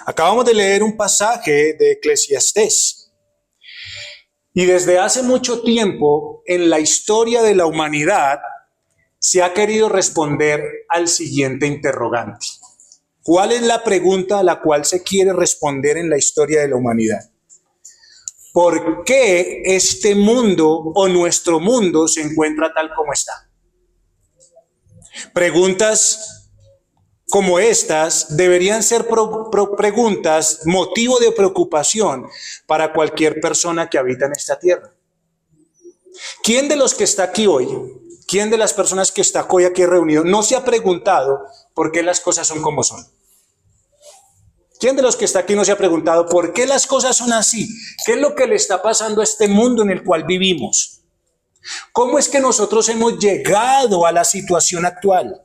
Acabamos de leer un pasaje de Eclesiastés. Y desde hace mucho tiempo en la historia de la humanidad se ha querido responder al siguiente interrogante. ¿Cuál es la pregunta a la cual se quiere responder en la historia de la humanidad? ¿Por qué este mundo o nuestro mundo se encuentra tal como está? Preguntas como estas deberían ser preguntas, motivo de preocupación para cualquier persona que habita en esta tierra. ¿Quién de los que está aquí hoy, quién de las personas que está hoy aquí reunido, no se ha preguntado por qué las cosas son como son? ¿Quién de los que está aquí no se ha preguntado por qué las cosas son así? ¿Qué es lo que le está pasando a este mundo en el cual vivimos? ¿Cómo es que nosotros hemos llegado a la situación actual?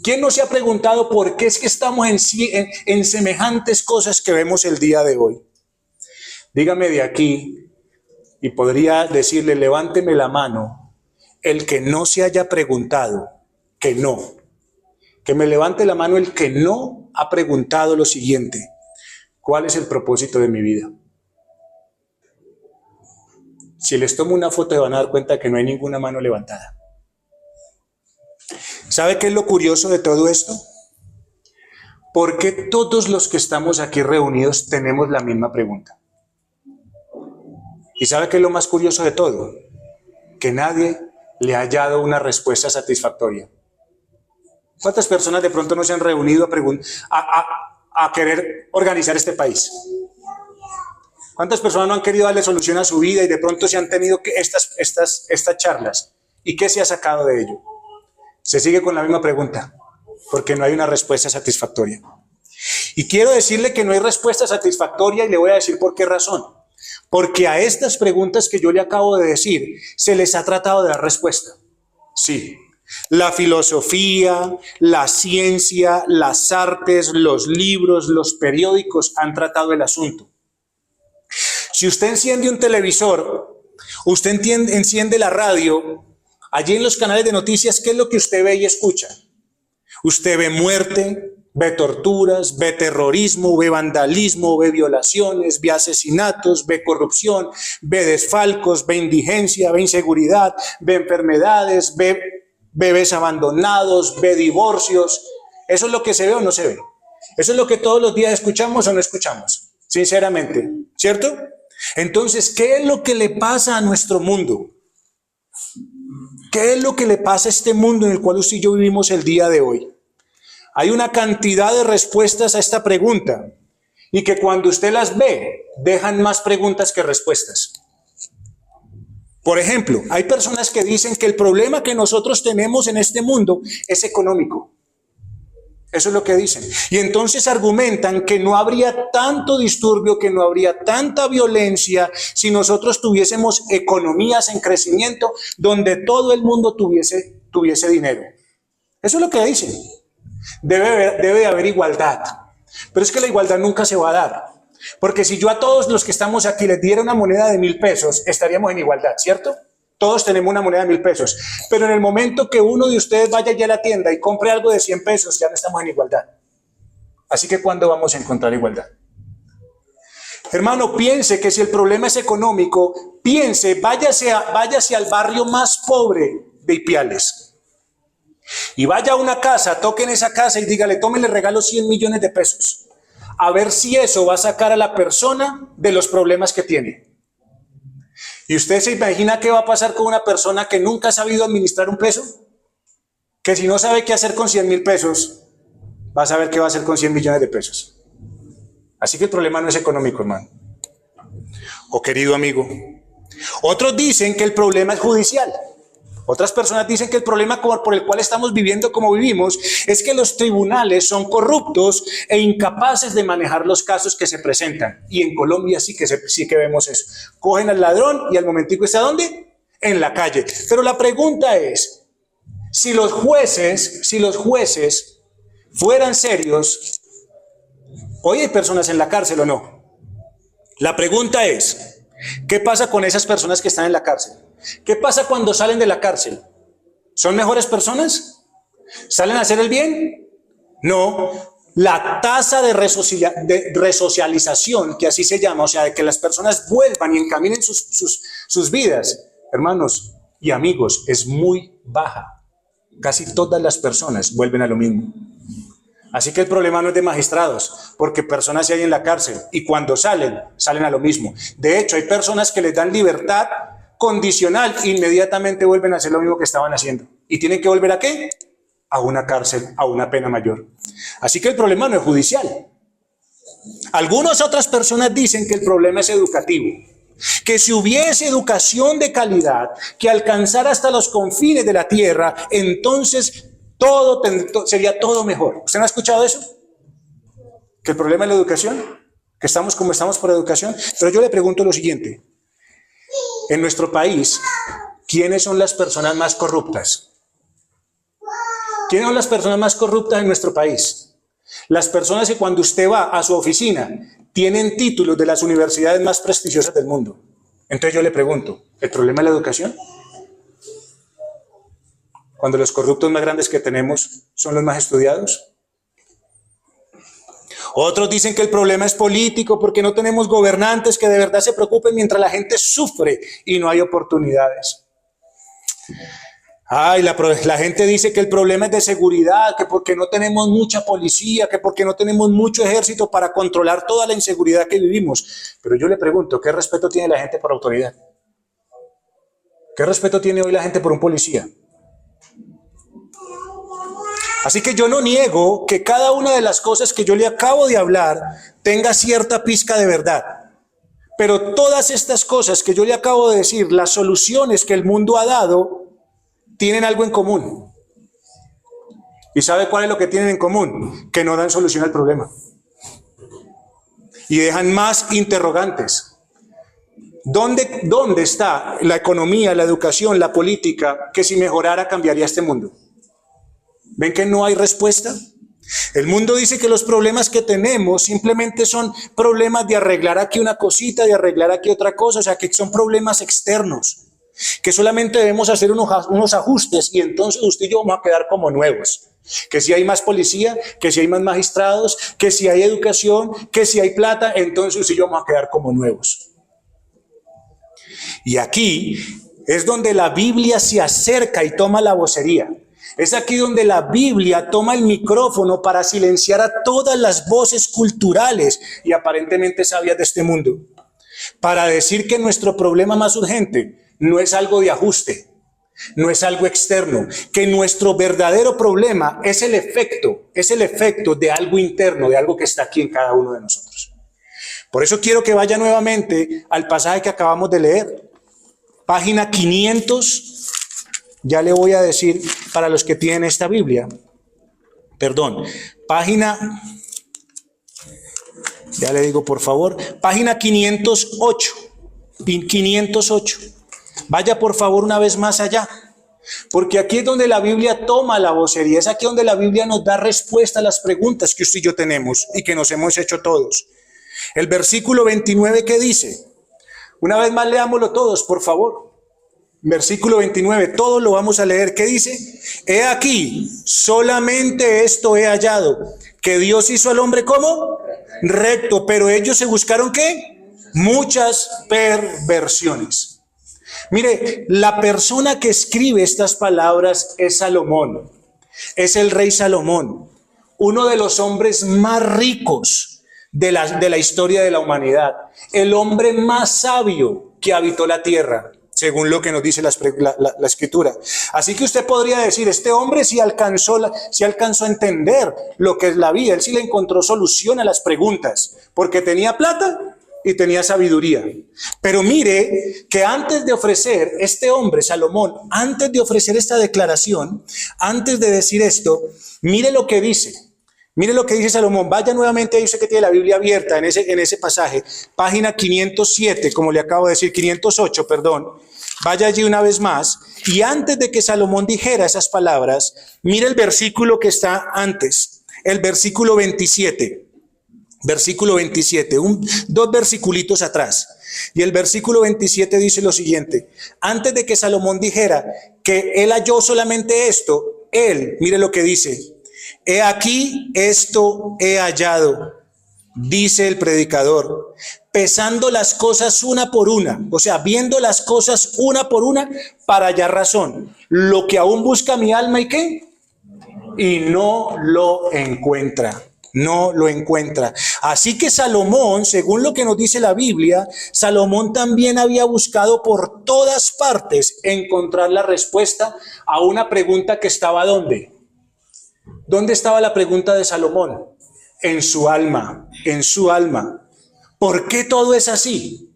¿Quién no se ha preguntado por qué es que estamos en semejantes cosas que vemos el día de hoy? Dígame de aquí, y podría decirle, levánteme la mano, el que no se haya preguntado, que no. Que me levante la mano el que no ha preguntado lo siguiente: ¿cuál es el propósito de mi vida? Si les tomo una foto se van a dar cuenta que no hay ninguna mano levantada. ¿Sabe qué es lo curioso de todo esto? Porque todos los que estamos aquí reunidos tenemos la misma pregunta. ¿Y sabe qué es lo más curioso de todo? Que nadie le ha hallado una respuesta satisfactoria. ¿Cuántas personas de pronto no se han reunido a querer organizar este país? ¿Cuántas personas no han querido darle solución a su vida y de pronto se han tenido estas charlas? ¿Y qué se ha sacado de ello? Se sigue con la misma pregunta, porque no hay una respuesta satisfactoria. Y quiero decirle que no hay respuesta satisfactoria y le voy a decir por qué razón. Porque a estas preguntas que yo le acabo de decir, se les ha tratado de dar respuesta. Sí. La filosofía, la ciencia, las artes, los libros, los periódicos han tratado el asunto. Si usted enciende un televisor, usted enciende la radio, allí en los canales de noticias, ¿qué es lo que usted ve y escucha? Usted ve muerte, ve torturas, ve terrorismo, ve vandalismo, ve violaciones, ve asesinatos, ve corrupción, ve desfalcos, ve indigencia, ve inseguridad, ve enfermedades, ve bebés abandonados, ve divorcios. ¿Eso es lo que se ve o no se ve? ¿Eso es lo que todos los días escuchamos o no escuchamos? Sinceramente, ¿cierto? Entonces, ¿qué es lo que le pasa a nuestro mundo? ¿Qué es lo que le pasa a este mundo en el cual usted y yo vivimos el día de hoy? Hay una cantidad de respuestas a esta pregunta y que cuando usted las ve, dejan más preguntas que respuestas. Por ejemplo, hay personas que dicen que el problema que nosotros tenemos en este mundo es económico. Eso es lo que dicen. Y entonces argumentan que no habría tanto disturbio, que no habría tanta violencia si nosotros tuviésemos economías en crecimiento donde todo el mundo tuviese dinero. Eso es lo que dicen. Debe haber igualdad. Pero es que la igualdad nunca se va a dar. Porque si yo a todos los que estamos aquí les diera una moneda de 1,000 pesos, estaríamos en igualdad, ¿cierto? Todos tenemos una moneda de 1,000 pesos. Pero en el momento que uno de ustedes vaya ya a la tienda y compre algo de 100 pesos, ya no estamos en igualdad. Así que ¿cuándo vamos a encontrar igualdad? Hermano, piense que si el problema es económico, váyase al barrio más pobre de Ipiales. Y vaya a una casa, toque en esa casa y dígale, tome, le regalo 100 millones de pesos. A ver si eso va a sacar a la persona de los problemas que tiene. ¿Y usted se imagina qué va a pasar con una persona que nunca ha sabido administrar un peso? Que si no sabe qué hacer con 100,000 pesos, va a saber qué va a hacer con 100 millones de pesos. Así que el problema no es económico, hermano. O querido amigo. Otros dicen que el problema es judicial. Otras personas dicen que el problema por el cual estamos viviendo como vivimos es que los tribunales son corruptos e incapaces de manejar los casos que se presentan. Y en Colombia sí que vemos eso. Cogen al ladrón y al momentico ¿está dónde? En la calle. Pero la pregunta es, si los jueces fueran serios, hoy hay personas en la cárcel o no. La pregunta es, ¿qué pasa con esas personas que están en la cárcel? ¿Qué pasa cuando salen de la cárcel? ¿Son mejores personas? ¿Salen a hacer el bien? No. La tasa de resocialización, que así se llama, o sea, de que las personas vuelvan y encaminen sus vidas, hermanos y amigos, es muy baja. Casi todas las personas vuelven a lo mismo. Así que el problema no es de magistrados, porque personas sí hay en la cárcel y cuando salen a lo mismo. De hecho, hay personas que les dan libertad condicional e inmediatamente vuelven a hacer lo mismo que estaban haciendo. ¿Y tienen que volver a qué? A una cárcel, a una pena mayor. Así que el problema no es judicial. Algunas otras personas dicen que el problema es educativo. Que si hubiese educación de calidad que alcanzara hasta los confines de la tierra, entonces sería todo mejor. ¿Usted no ha escuchado eso? ¿Que el problema es la educación? ¿Que estamos como estamos por educación? Pero yo le pregunto lo siguiente. En nuestro país, ¿quiénes son las personas más corruptas? ¿Quiénes son las personas más corruptas en nuestro país? Las personas que cuando usted va a su oficina tienen títulos de las universidades más prestigiosas del mundo. Entonces yo le pregunto, ¿el problema es la educación? Cuando los corruptos más grandes que tenemos son los más estudiados. Otros dicen que el problema es político porque no tenemos gobernantes que de verdad se preocupen mientras la gente sufre y no hay oportunidades. La gente dice que el problema es de seguridad, que porque no tenemos mucha policía, que porque no tenemos mucho ejército para controlar toda la inseguridad que vivimos. Pero yo le pregunto, ¿qué respeto tiene la gente por autoridad? ¿Qué respeto tiene hoy la gente por un policía? Así que yo no niego que cada una de las cosas que yo le acabo de hablar tenga cierta pizca de verdad. Pero todas estas cosas que yo le acabo de decir, las soluciones que el mundo ha dado, tienen algo en común. ¿Y sabe cuál es lo que tienen en común? Que no dan solución al problema. Y dejan más interrogantes. ¿Dónde está la economía, la educación, la política que si mejorara cambiaría este mundo? ¿Ven que no hay respuesta? El mundo dice que los problemas que tenemos simplemente son problemas de arreglar aquí una cosita, de arreglar aquí otra cosa, o sea que son problemas externos, que solamente debemos hacer unos ajustes y entonces usted y yo vamos a quedar como nuevos. Que si hay más policía, que si hay más magistrados, que si hay educación, que si hay plata, entonces usted y yo vamos a quedar como nuevos. Y aquí es donde la Biblia se acerca y toma la vocería. Es aquí donde la Biblia toma el micrófono para silenciar a todas las voces culturales y aparentemente sabias de este mundo. Para decir que nuestro problema más urgente no es algo de ajuste, no es algo externo, que nuestro verdadero problema es el efecto de algo interno, de algo que está aquí en cada uno de nosotros. Por eso quiero que vaya nuevamente al pasaje que acabamos de leer, página 500. Ya le voy a decir para los que tienen esta Biblia. Perdón, ya le digo por favor, página 508. 508. Vaya por favor una vez más allá. Porque aquí es donde la Biblia toma la vocería. Es aquí donde la Biblia nos da respuesta a las preguntas que usted y yo tenemos y que nos hemos hecho todos. El versículo 29, ¿qué dice? Una vez más leámoslo todos, por favor. Versículo 29, todos lo vamos a leer. ¿Qué dice? He aquí, solamente esto he hallado, que Dios hizo al hombre ¿cómo? Recto, pero ellos se buscaron ¿qué? Muchas perversiones. Mire, la persona que escribe estas palabras es Salomón, es el rey Salomón, uno de los hombres más ricos de la historia de la humanidad, el hombre más sabio que habitó la tierra, según lo que nos dice la escritura. Así que usted podría decir, este hombre sí alcanzó a entender lo que es la vida, él sí le encontró solución a las preguntas, porque tenía plata y tenía sabiduría. Pero mire que antes de ofrecer, este hombre, Salomón, antes de ofrecer esta declaración, antes de decir esto, mire lo que dice. Mire lo que dice Salomón. Vaya nuevamente, dice que tiene la Biblia abierta en ese pasaje, página 507, como le acabo de decir, 508, perdón. Vaya allí una vez más. Y antes de que Salomón dijera esas palabras, mire el versículo que está antes, el versículo 27. Versículo 27, dos versiculitos atrás. Y el versículo 27 dice lo siguiente: antes de que Salomón dijera que él halló solamente esto, él, mire lo que dice, He aquí, esto he hallado, dice el predicador, pesando las cosas una por una, o sea, viendo las cosas una por una para hallar razón. Lo que aún busca mi alma, ¿y qué? Y no lo encuentra. No lo encuentra. Así que Salomón, según lo que nos dice la Biblia, Salomón también había buscado por todas partes encontrar la respuesta a una pregunta que estaba ¿dónde? ¿Dónde estaba la pregunta de Salomón? En su alma, en su alma. ¿Por qué todo es así?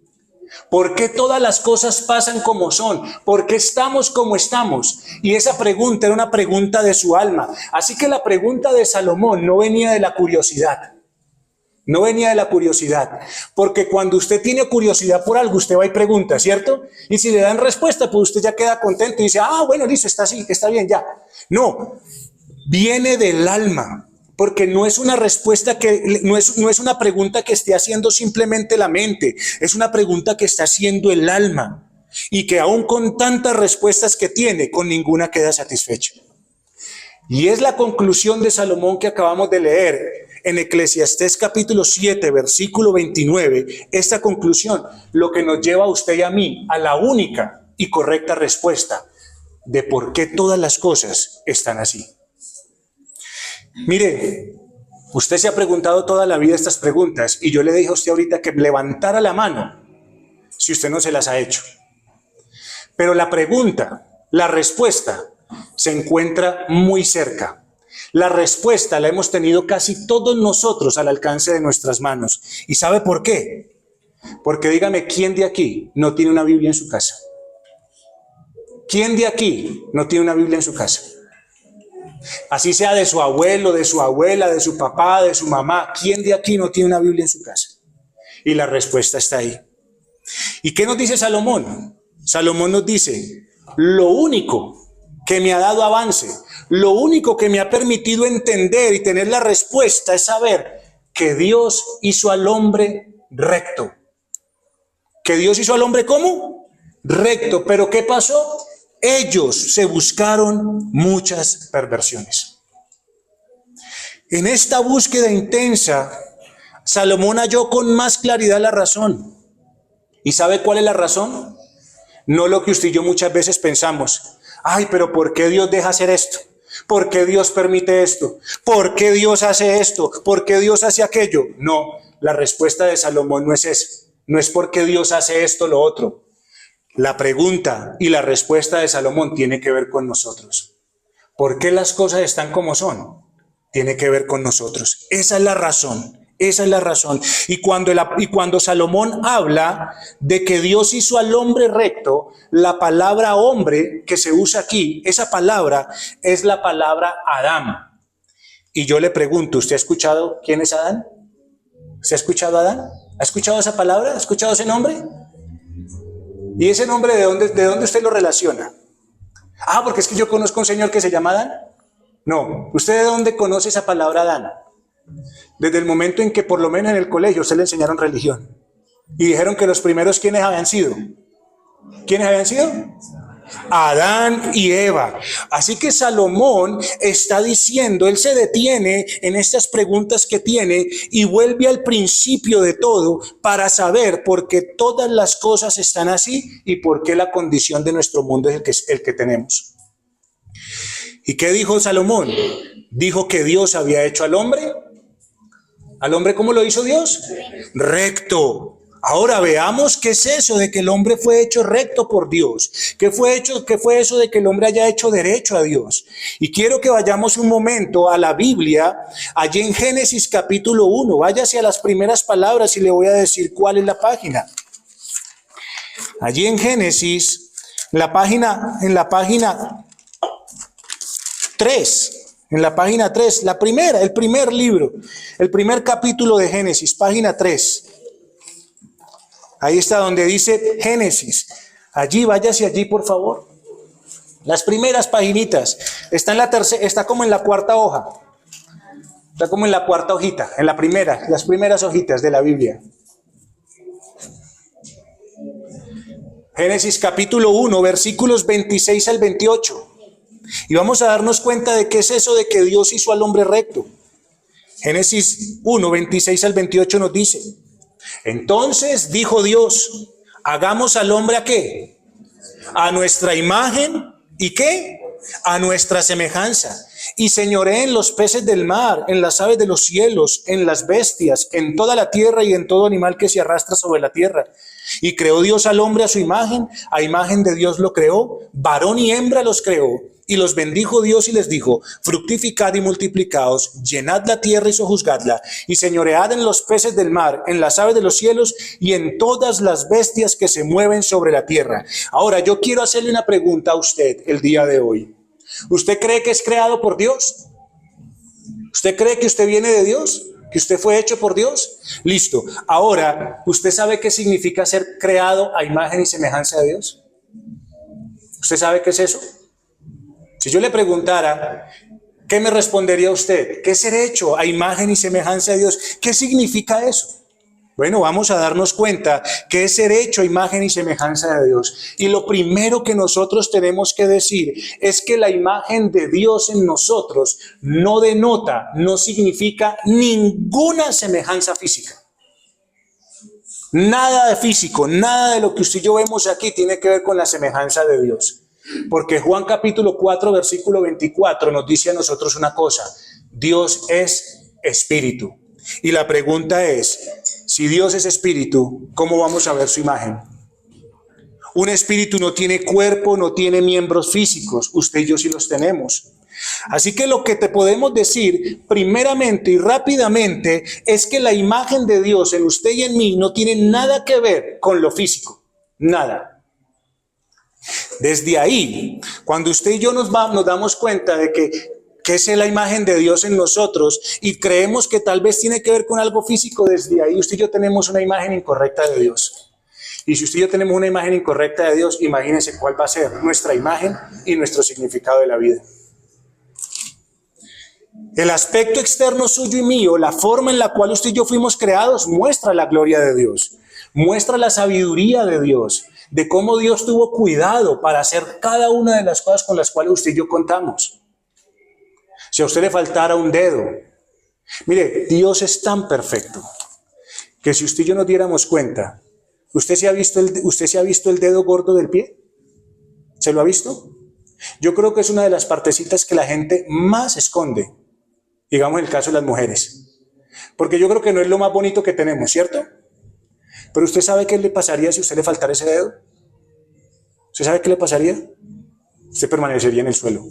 ¿Por qué todas las cosas pasan como son? ¿Por qué estamos como estamos? Y esa pregunta era una pregunta de su alma. Así que la pregunta de Salomón no venía de la curiosidad. No venía de la curiosidad. Porque cuando usted tiene curiosidad por algo, usted va y pregunta, ¿cierto? Y si le dan respuesta, pues usted ya queda contento y dice, bueno, listo, está así, está bien, ya. No, viene del alma. Porque no es una respuesta no es una pregunta que esté haciendo simplemente la mente, es una pregunta que está haciendo el alma y que aún con tantas respuestas que tiene, con ninguna queda satisfecho. Y es la conclusión de Salomón que acabamos de leer en Eclesiastés capítulo 7, versículo 29, esta conclusión, lo que nos lleva a usted y a mí a la única y correcta respuesta de por qué todas las cosas están así. Mire, usted se ha preguntado toda la vida estas preguntas y yo le dije a usted ahorita que levantara la mano si usted no se las ha hecho. Pero la pregunta, la respuesta se encuentra muy cerca. La respuesta la hemos tenido casi todos nosotros al alcance de nuestras manos. ¿Y sabe por qué? Porque dígame, ¿quién de aquí no tiene una Biblia en su casa? ¿Quién de aquí no tiene una Biblia en su casa? Así sea de su abuelo, de su abuela, de su papá, de su mamá. ¿Quién de aquí no tiene una Biblia en su casa? Y la respuesta está ahí. ¿Y qué nos dice Salomón? Salomón nos dice, lo único que me ha dado avance, lo único que me ha permitido entender y tener la respuesta es saber que Dios hizo al hombre recto. ¿Que Dios hizo al hombre cómo? Recto. ¿Pero qué pasó? Ellos se buscaron muchas perversiones. En esta búsqueda intensa, Salomón halló con más claridad la razón. ¿Y sabe cuál es la razón? No lo que usted y yo muchas veces pensamos. Ay, pero ¿por qué Dios deja hacer esto? ¿Por qué Dios permite esto? ¿Por qué Dios hace esto? ¿Por qué Dios hace aquello? No, la respuesta de Salomón no es esa. No es porque Dios hace esto o lo otro. La pregunta y la respuesta de Salomón tiene que ver con nosotros. ¿Por qué las cosas están como son? Tiene que ver con nosotros. Esa es la razón. Esa es la razón. Y cuando Salomón habla de que Dios hizo al hombre recto, la palabra hombre que se usa aquí, esa palabra es la palabra Adán. Y yo le pregunto, ¿usted ha escuchado quién es Adán? ¿Usted ha escuchado a Adán? ¿Ha escuchado esa palabra? ¿Ha escuchado ese nombre? ¿Y ese nombre de dónde usted lo relaciona? Porque es que yo conozco a un señor que se llama Adán. No, ¿usted de dónde conoce esa palabra Adán? Desde el momento en que por lo menos en el colegio se le enseñaron religión. Y dijeron que los primeros, ¿quiénes habían sido? ¿Quiénes habían sido? Adán y Eva. Así que Salomón está diciendo, él se detiene en estas preguntas que tiene y vuelve al principio de todo para saber por qué todas las cosas están así y por qué la condición de nuestro mundo es el que tenemos. ¿Y qué dijo Salomón? Dijo que Dios había hecho al hombre. ¿Al hombre cómo lo hizo Dios? Recto. Ahora veamos qué es eso de que el hombre fue hecho recto por Dios. ¿Qué fue eso de que el hombre haya hecho derecho a Dios? Y quiero que vayamos un momento a la Biblia, allí en Génesis capítulo 1. Váyase a las primeras palabras y le voy a decir cuál es la página. Allí en Génesis, en la página 3. En la página 3, el primer libro, el primer capítulo de Génesis, página 3. Ahí está donde dice Génesis. Allí, váyase allí, por favor. Las primeras paginitas. Está como en la cuarta hoja. Está como en la cuarta hojita, las primeras hojitas de la Biblia. Génesis capítulo 1, versículos 26 al 28. Y vamos a darnos cuenta de qué es eso de que Dios hizo al hombre recto. Génesis 1, 26 al 28 nos dice: entonces dijo Dios, hagamos al hombre ¿a qué? A nuestra imagen, ¿y qué? A nuestra semejanza. Y señoree en los peces del mar, en las aves de los cielos, en las bestias, en toda la tierra y en todo animal que se arrastra sobre la tierra. Y creó Dios al hombre a imagen de Dios lo creó, varón y hembra los creó. Y los bendijo Dios y les dijo: fructificad y multiplicaos, llenad la tierra y sojuzgadla, y señoread en los peces del mar, en las aves de los cielos y en todas las bestias que se mueven sobre la tierra. Ahora, yo quiero hacerle una pregunta a usted el día de hoy. ¿Usted cree que es creado por Dios? ¿Usted cree que usted viene de Dios? ¿Que usted fue hecho por Dios? Listo. Ahora, ¿usted sabe qué significa ser creado a imagen y semejanza de Dios? ¿Usted sabe qué es eso? Si yo le preguntara, ¿qué me respondería usted? ¿Qué es ser hecho a imagen y semejanza de Dios? ¿Qué significa eso? Bueno, vamos a darnos cuenta que es ser hecho a imagen y semejanza de Dios. Y lo primero que nosotros tenemos que decir es que la imagen de Dios en nosotros no denota, no significa ninguna semejanza física. Nada de físico, nada de lo que usted y yo vemos aquí tiene que ver con la semejanza de Dios. Porque Juan capítulo 4, versículo 24 nos dice a nosotros una cosa: Dios es espíritu. Y la pregunta es, si Dios es espíritu, ¿cómo vamos a ver su imagen? Un espíritu no tiene cuerpo, no tiene miembros físicos. Usted y yo sí los tenemos. Así que lo que te podemos decir primeramente y rápidamente es que la imagen de Dios en usted y en mí no tiene nada que ver con lo físico. Nada. Desde ahí, cuando usted y yo nos damos cuenta de que es la imagen de Dios en nosotros y creemos que tal vez tiene que ver con algo físico, desde ahí usted y yo tenemos una imagen incorrecta de Dios. Y si usted y yo tenemos una imagen incorrecta de Dios, imagínense cuál va a ser nuestra imagen y nuestro significado de la vida. El aspecto externo suyo y mío, la forma en la cual usted y yo fuimos creados, muestra la gloria de Dios, muestra la sabiduría de Dios, de cómo Dios tuvo cuidado para hacer cada una de las cosas con las cuales usted y yo contamos. Si a usted le faltara un dedo, mire, Dios es tan perfecto que si usted y yo nos diéramos cuenta, ¿usted se ha visto el dedo gordo del pie? ¿Se lo ha visto? Yo creo que es una de las partecitas que la gente más esconde, digamos en el caso de las mujeres, porque yo creo que no es lo más bonito que tenemos, ¿cierto? Pero usted sabe qué le pasaría si a usted le faltara ese dedo. ¿Usted sabe qué le pasaría? Usted permanecería en el suelo.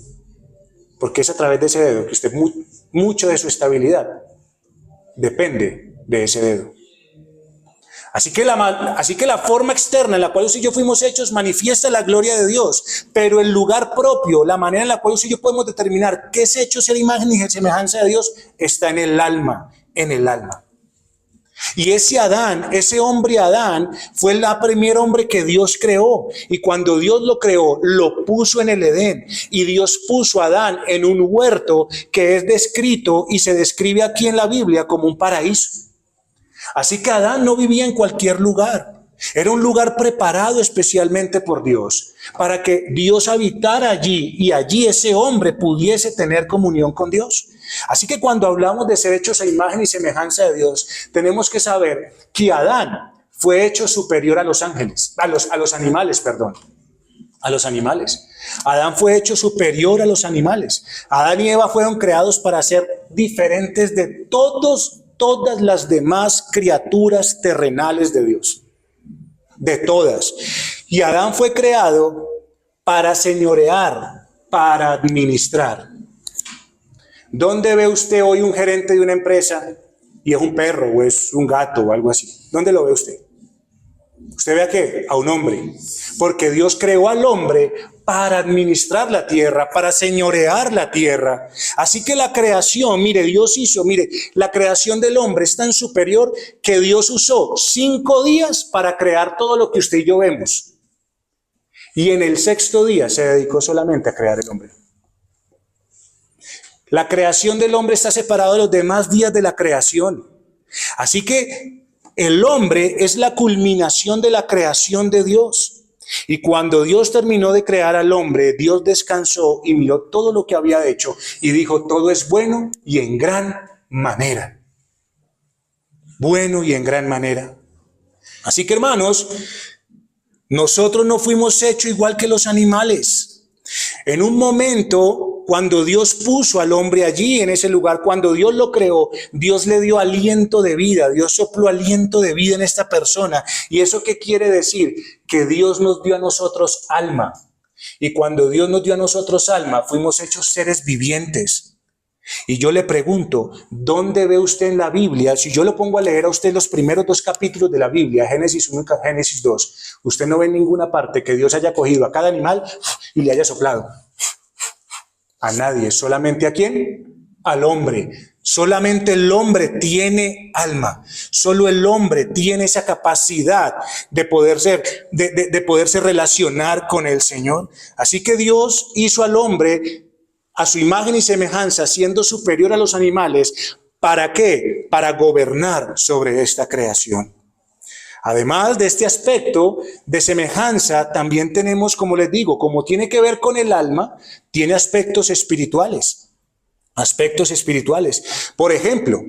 Porque es a través de ese dedo que usted, mucho de su estabilidad depende de ese dedo. Así que la forma externa en la cual usted y yo fuimos hechos manifiesta la gloria de Dios. Pero el lugar propio, la manera en la cual usted y yo podemos determinar qué es hecho ser imagen y semejanza de Dios, está en el alma, en el alma. Y ese Adán, ese hombre Adán, fue el primer hombre que Dios creó. Y cuando Dios lo creó, lo puso en el Edén. Y Dios puso a Adán en un huerto que es descrito y se describe aquí en la Biblia como un paraíso. Así que Adán no vivía en cualquier lugar. Era un lugar preparado especialmente por Dios, para que Dios habitara allí y allí ese hombre pudiese tener comunión con Dios. Así que cuando hablamos de ser hechos a imagen y semejanza de Dios, tenemos que saber que Adán fue hecho superior a los ángeles, a los animales, perdón. A los animales. Adán fue hecho superior a los animales. Adán y Eva fueron creados para ser diferentes de todas las demás criaturas terrenales de Dios. De todas. Y Adán fue creado para señorear, para administrar. ¿Dónde ve usted hoy un gerente de una empresa y es un perro o es un gato o algo así? ¿Dónde lo ve usted? ¿Usted ve a qué? A un hombre. Porque Dios creó al hombre para administrar la tierra, para señorear la tierra. Así que la creación, la creación del hombre es tan superior que Dios usó 5 días para crear todo lo que usted y yo vemos. Y en el 6º día se dedicó solamente a crear el hombre. La creación del hombre está separada de los demás días de la creación. Así que el hombre es la culminación de la creación de Dios. Y cuando Dios terminó de crear al hombre, Dios descansó y miró todo lo que había hecho y dijo, todo es bueno y en gran manera. Bueno y en gran manera. Así que hermanos, nosotros no fuimos hechos igual que los animales. En un momento, cuando Dios puso al hombre allí, en ese lugar, cuando Dios lo creó, Dios le dio aliento de vida, Dios sopló aliento de vida en esta persona. ¿Y eso qué quiere decir? Que Dios nos dio a nosotros alma. Y cuando Dios nos dio a nosotros alma, fuimos hechos seres vivientes. Y yo le pregunto, ¿dónde ve usted en la Biblia? Si yo lo pongo a leer a usted los primeros 2 capítulos de la Biblia, Génesis 1 y Génesis 2, usted no ve en ninguna parte que Dios haya cogido a cada animal y le haya soplado. A nadie, solamente ¿a quién? Al hombre. Solamente el hombre tiene alma. Solo el hombre tiene esa capacidad de poderse relacionar con el Señor. Así que Dios hizo al hombre a su imagen y semejanza, siendo superior a los animales. ¿Para qué? Para gobernar sobre esta creación. Además de este aspecto de semejanza, también tenemos, como les digo, como tiene que ver con el alma, tiene aspectos espirituales. Aspectos espirituales. Por ejemplo,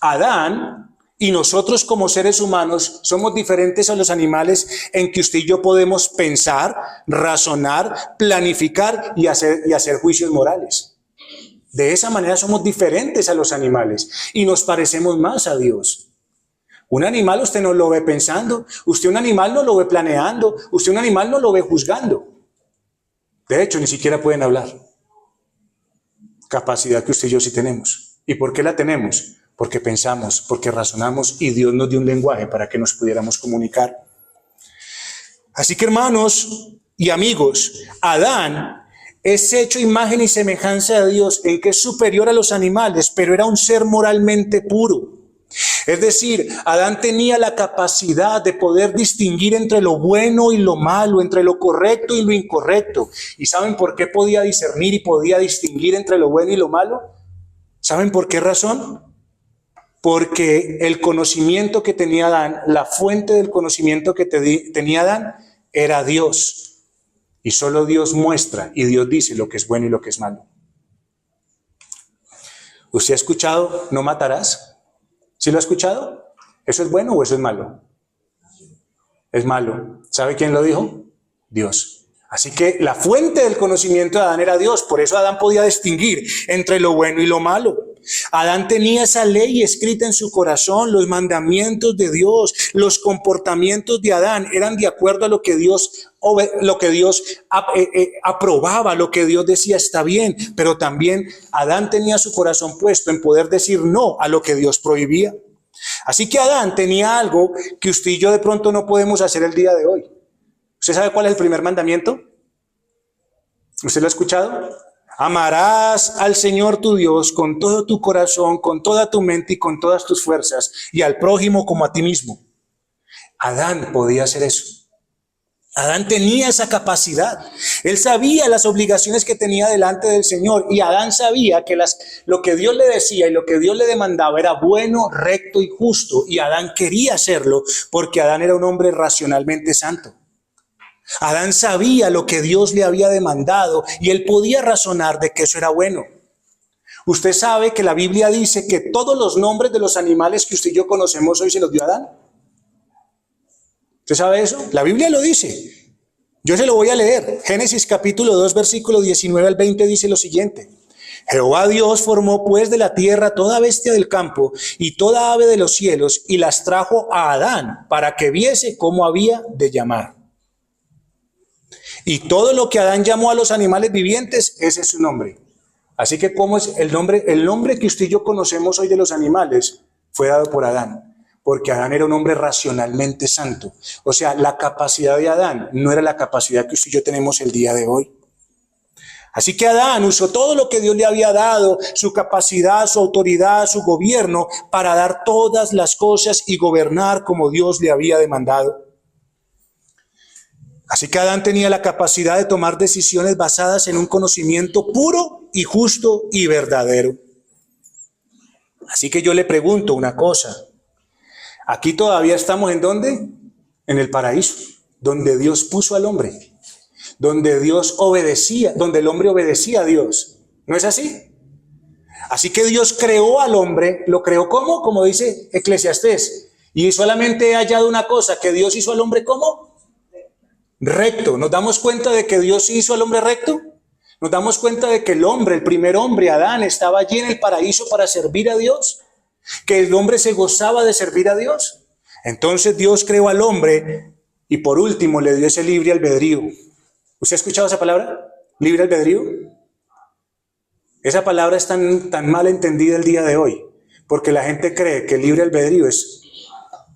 Adán y nosotros como seres humanos somos diferentes a los animales en que usted y yo podemos pensar, razonar, planificar y hacer juicios morales. De esa manera somos diferentes a los animales y nos parecemos más a Dios. Un animal usted no lo ve pensando, usted un animal no lo ve planeando, usted un animal no lo ve juzgando. De hecho, ni siquiera pueden hablar. Capacidad que usted y yo sí tenemos. ¿Y por qué la tenemos? Porque pensamos, porque razonamos y Dios nos dio un lenguaje para que nos pudiéramos comunicar. Así que hermanos y amigos, Adán es hecho imagen y semejanza de Dios en que es superior a los animales, pero era un ser moralmente puro. Es decir, Adán tenía la capacidad de poder distinguir entre lo bueno y lo malo, entre lo correcto y lo incorrecto. ¿Y saben por qué podía discernir y podía distinguir entre lo bueno y lo malo? ¿Saben por qué razón? Porque el conocimiento que tenía Adán, la fuente del conocimiento que tenía Adán, era Dios. Y solo Dios muestra y Dios dice lo que es bueno y lo que es malo. ¿Usted ha escuchado no matarás? ¿Sí lo ha escuchado? ¿Eso es bueno o eso es malo? Es malo. ¿Sabe quién lo dijo? Dios. Así que la fuente del conocimiento de Adán era Dios. Por eso Adán podía distinguir entre lo bueno y lo malo. Adán tenía esa ley escrita en su corazón, los mandamientos de Dios, los comportamientos de Adán eran de acuerdo a lo que Dios aprobaba, lo que Dios decía está bien, pero también Adán tenía su corazón puesto en poder decir no a lo que Dios prohibía. Así que Adán tenía algo que usted y yo de pronto no podemos hacer el día de hoy. ¿Usted sabe cuál es el primer mandamiento? ¿Usted lo ha escuchado? Amarás al Señor tu Dios con todo tu corazón, con toda tu mente y con todas tus fuerzas, y al prójimo como a ti mismo. Adán podía hacer eso. Adán tenía esa capacidad. Él sabía las obligaciones que tenía delante del Señor, y Adán sabía que lo que Dios le decía y lo que Dios le demandaba era bueno, recto y justo, y Adán quería hacerlo porque Adán era un hombre racionalmente santo. Adán sabía lo que Dios le había demandado y él podía razonar de que eso era bueno. Usted sabe que la Biblia dice que todos los nombres de los animales que usted y yo conocemos hoy se los dio Adán. ¿Usted sabe eso? La Biblia lo dice. Yo se lo voy a leer. Génesis capítulo 2, versículo 19 al 20 dice lo siguiente. Jehová Dios formó pues de la tierra toda bestia del campo y toda ave de los cielos y las trajo a Adán para que viese cómo había de llamar. Y todo lo que Adán llamó a los animales vivientes, ese es su nombre. Así que ¿cómo es el nombre? El nombre que usted y yo conocemos hoy de los animales fue dado por Adán, porque Adán era un hombre racionalmente santo. O sea, la capacidad de Adán no era la capacidad que usted y yo tenemos el día de hoy. Así que Adán usó todo lo que Dios le había dado, su capacidad, su autoridad, su gobierno, para dar todas las cosas y gobernar como Dios le había demandado. Así que Adán tenía la capacidad de tomar decisiones basadas en un conocimiento puro y justo y verdadero. Así que yo le pregunto una cosa. Aquí todavía estamos ¿en dónde? En el paraíso. donde Dios puso al hombre, donde Dios obedecía, donde el hombre obedecía a Dios. ¿No es así? Así que Dios creó al hombre, ¿lo creó cómo? Como dice Eclesiastés. Y solamente he hallado una cosa, que Dios hizo al hombre ¿cómo? Recto. ¿Nos damos cuenta de que Dios hizo al hombre recto? ¿Nos damos cuenta de que el hombre, el primer hombre, Adán, estaba allí en el paraíso para servir a Dios? ¿Que el hombre se gozaba de servir a Dios? Entonces Dios creó al hombre y por último le dio ese libre albedrío. ¿Usted ha escuchado esa palabra? ¿Libre albedrío? Esa palabra es tan mal entendida el día de hoy, porque la gente cree que el libre albedrío es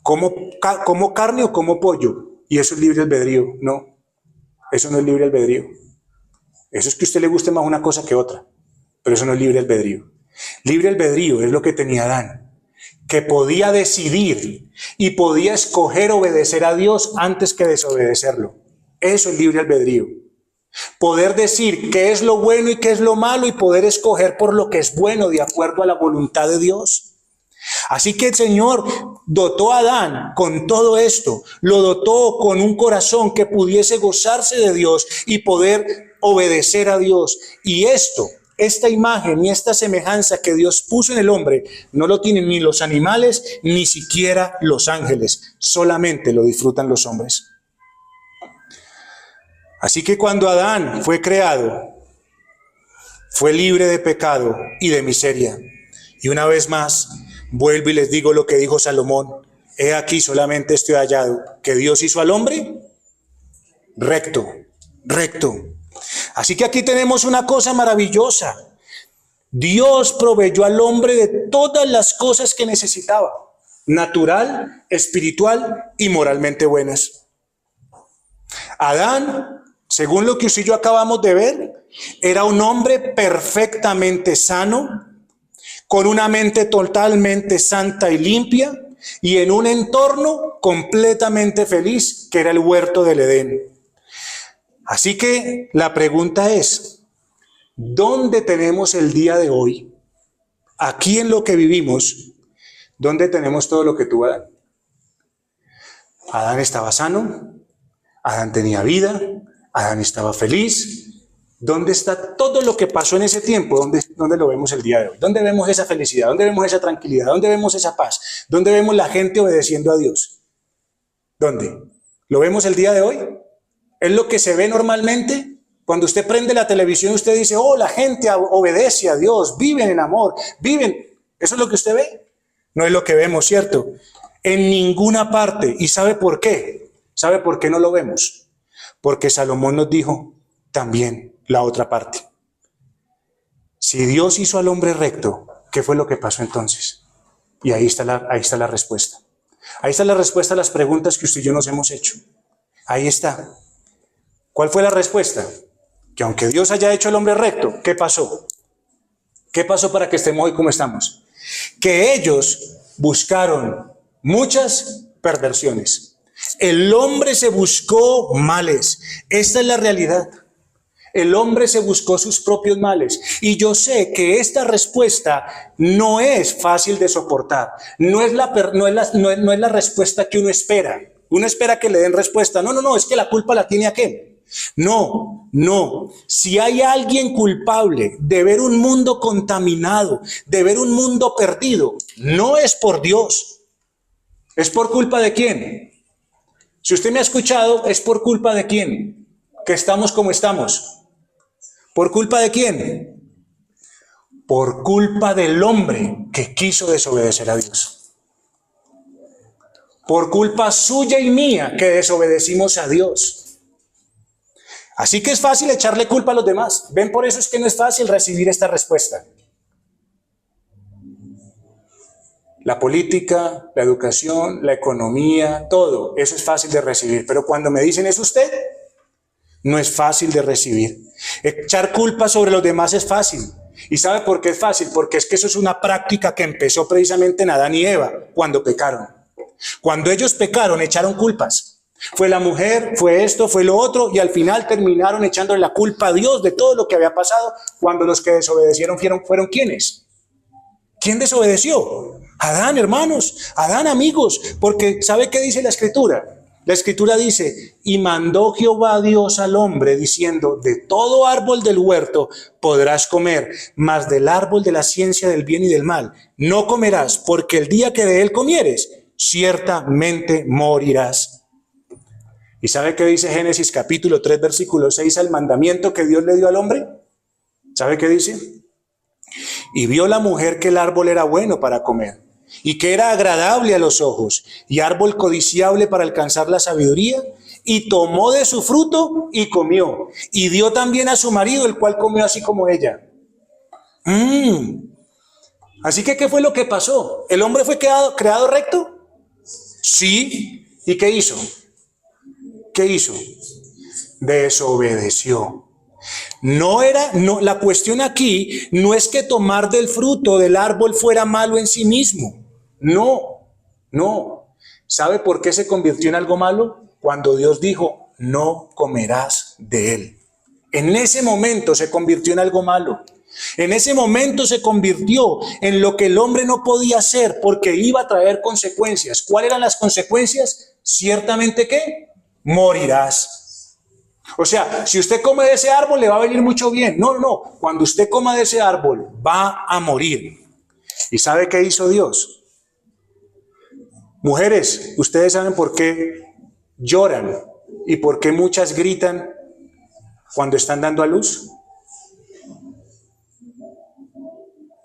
como carne o como pollo, y eso es libre albedrío. No, eso no es libre albedrío. Eso es que a usted le guste más una cosa que otra, pero eso no es libre albedrío. Libre albedrío es lo que tenía Adán, que podía decidir y podía escoger obedecer a Dios antes que desobedecerlo. Eso es libre albedrío. Poder decir qué es lo bueno y qué es lo malo y poder escoger por lo que es bueno de acuerdo a la voluntad de Dios. Así que el Señor dotó a Adán con todo esto, lo dotó con un corazón que pudiese gozarse de Dios y poder obedecer a Dios. Y esta imagen y esta semejanza que Dios puso en el hombre, no lo tienen ni los animales, ni siquiera los ángeles, solamente lo disfrutan los hombres. Así que cuando Adán fue creado, fue libre de pecado y de miseria. Y una vez más, vuelvo y les digo lo que dijo Salomón: he aquí solamente estoy hallado, que Dios hizo al hombre recto, recto. Así que aquí tenemos una cosa maravillosa. Dios proveyó al hombre de todas las cosas que necesitaba, natural, espiritual y moralmente buenas. Adán, según lo que usted y yo acabamos de ver, era un hombre perfectamente sano, con una mente totalmente santa y limpia, y en un entorno completamente feliz, que era el huerto del Edén. Así que la pregunta es, ¿dónde tenemos el día de hoy, aquí en lo que vivimos, dónde tenemos todo lo que tuvo Adán? Adán estaba sano, Adán tenía vida, Adán estaba feliz. ¿Dónde está todo lo que pasó en ese tiempo? ¿Dónde lo vemos el día de hoy? ¿Dónde vemos esa felicidad? ¿Dónde vemos esa tranquilidad? ¿Dónde vemos esa paz? ¿Dónde vemos la gente obedeciendo a Dios? ¿Dónde? ¿Lo vemos el día de hoy? ¿Es lo que se ve normalmente? Cuando usted prende la televisión, usted dice, oh, la gente obedece a Dios, viven en amor, viven. ¿Eso es lo que usted ve? No es lo que vemos, ¿cierto? En ninguna parte. ¿Y sabe por qué? ¿Sabe por qué no lo vemos? Porque Salomón nos dijo también la otra parte. Si Dios hizo al hombre recto, ¿qué fue lo que pasó entonces? Y ahí está la respuesta. Ahí está la respuesta a las preguntas que usted y yo nos hemos hecho. Ahí está. ¿Cuál fue la respuesta? Que aunque Dios haya hecho al hombre recto, ¿qué pasó? ¿Qué pasó para que estemos hoy como estamos? Que ellos buscaron muchas perversiones. El hombre se buscó males. Esta es la realidad. El hombre se buscó sus propios males. Y yo sé que esta respuesta no es fácil de soportar. No es la respuesta que uno espera. Uno espera que le den respuesta. No, es que la culpa la tiene aquel. No. Si hay alguien culpable de ver un mundo contaminado, de ver un mundo perdido, no es por Dios. ¿Es por culpa de quién? Si usted me ha escuchado, ¿es por culpa de quién? Que estamos como estamos. ¿Por culpa de quién? Por culpa del hombre que quiso desobedecer a Dios. Por culpa suya y mía que desobedecimos a Dios. Así que es fácil echarle culpa a los demás. ¿Ven? Por eso es que no es fácil recibir esta respuesta. La política, la educación, la economía, todo, eso es fácil de recibir. Pero cuando me dicen ¿es usted? No es fácil de recibir. Echar culpa sobre los demás es fácil. ¿Y sabe por qué es fácil? Porque es que eso es una práctica que empezó precisamente en Adán y Eva, cuando pecaron. Cuando ellos pecaron, echaron culpas. Fue la mujer, fue esto, fue lo otro, y al final terminaron echándole la culpa a Dios de todo lo que había pasado, cuando los que desobedecieron fueron ¿quiénes? ¿Quién desobedeció? Adán, hermanos, Adán, amigos, porque ¿sabe qué dice la Escritura? La escritura dice, y mandó Jehová Dios al hombre diciendo, de todo árbol del huerto podrás comer, mas del árbol de la ciencia del bien y del mal no comerás, porque el día que de él comieres, ciertamente morirás. ¿Y sabe qué dice Génesis capítulo 3, versículo 6 al mandamiento que Dios le dio al hombre? ¿Sabe qué dice? Y vio la mujer que el árbol era bueno para comer, y que era agradable a los ojos, y árbol codiciable para alcanzar la sabiduría, y tomó de su fruto y comió, y dio también a su marido, el cual comió así como ella. Así que, ¿qué fue lo que pasó? ¿El hombre fue creado recto? Sí. ¿Y qué hizo? ¿Qué hizo? Desobedeció. La cuestión aquí no es que tomar del fruto del árbol fuera malo en sí mismo. No. ¿Sabe por qué se convirtió en algo malo? Cuando Dios dijo, no comerás de él. En ese momento se convirtió en algo malo. En ese momento se convirtió en lo que el hombre no podía hacer porque iba a traer consecuencias. ¿Cuáles eran las consecuencias? Ciertamente ¿qué? Morirás. O sea, si usted come de ese árbol le va a venir mucho bien. No. Cuando usted coma de ese árbol va a morir. ¿Y sabe qué hizo Dios? Mujeres, ¿ustedes saben por qué lloran y por qué muchas gritan cuando están dando a luz?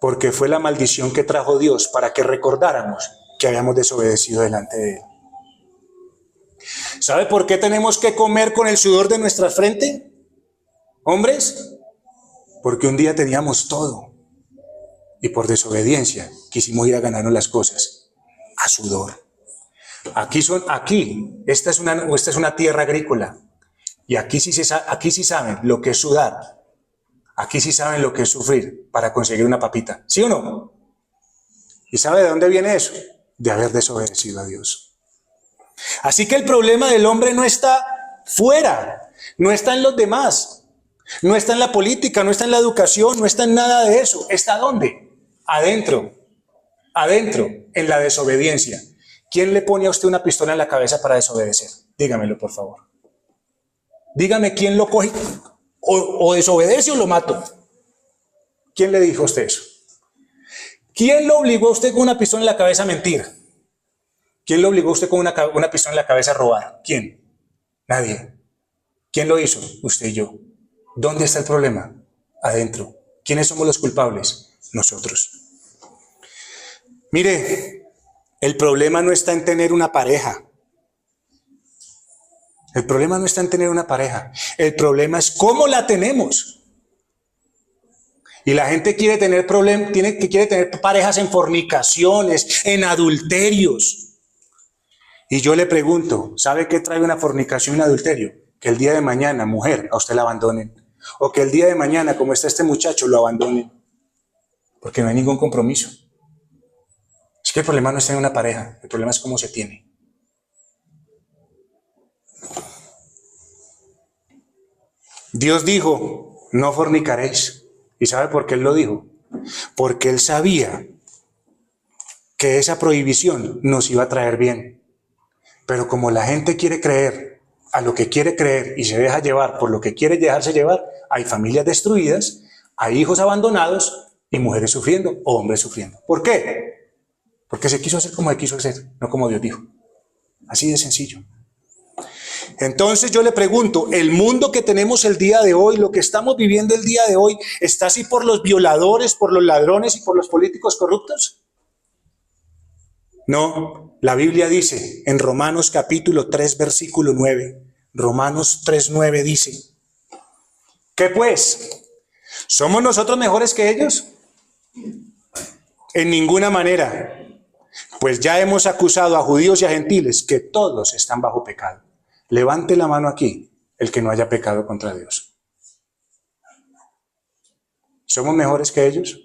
Porque fue la maldición que trajo Dios para que recordáramos que habíamos desobedecido delante de él. ¿Sabe por qué tenemos que comer con el sudor de nuestra frente? Hombres, porque un día teníamos todo y por desobediencia quisimos ir a ganarnos las cosas a sudor. Esta es una tierra agrícola y aquí sí saben lo que es sudar. Aquí sí saben lo que es sufrir para conseguir una papita, ¿sí o no? ¿Y sabe de dónde viene eso? De haber desobedecido a Dios. Así que el problema del hombre no está fuera, no está en los demás, no está en la política, no está en la educación, no está en nada de eso. ¿Está dónde? Adentro, en la desobediencia. ¿Quién le pone a usted una pistola en la cabeza para desobedecer? Dígamelo, por favor. Dígame quién lo coge, o desobedece o lo mato. ¿Quién le dijo a usted eso? ¿Quién lo obligó a usted con una pistola en la cabeza a mentir? ¿Quién lo obligó a usted con una pistola en la cabeza a robar? ¿Quién? Nadie. ¿Quién lo hizo? Usted y yo. ¿Dónde está el problema? Adentro. ¿Quiénes somos los culpables? Nosotros. Mire, el problema no está en tener una pareja. El problema no está en tener una pareja. El problema es cómo la tenemos. Y la gente quiere tener parejas en fornicaciones, en adulterios. Y yo le pregunto, ¿sabe qué trae una fornicación y un adulterio? Que el día de mañana, mujer, a usted la abandonen. O que el día de mañana, como está este muchacho, lo abandonen. Porque no hay ningún compromiso. Es que el problema no está en una pareja, el problema es cómo se tiene. Dios dijo, no fornicaréis. ¿Y sabe por qué Él lo dijo? Porque Él sabía que esa prohibición nos iba a traer bien. Pero como la gente quiere creer a lo que quiere creer y se deja llevar por lo que quiere dejarse llevar, hay familias destruidas, hay hijos abandonados y mujeres sufriendo o hombres sufriendo. ¿Por qué? Porque se quiso hacer como se quiso hacer, no como Dios dijo. Así de sencillo. Entonces yo le pregunto, ¿el mundo que tenemos el día de hoy, lo que estamos viviendo el día de hoy, está así por los violadores, por los ladrones y por los políticos corruptos? No, la Biblia dice en Romanos capítulo 3, versículo 9, Romanos 3, 9 dice, ¿qué pues? ¿Somos nosotros mejores que ellos? En ninguna manera, pues ya hemos acusado a judíos y a gentiles que todos están bajo pecado. Levante la mano aquí, el que no haya pecado contra Dios. ¿Somos mejores que ellos?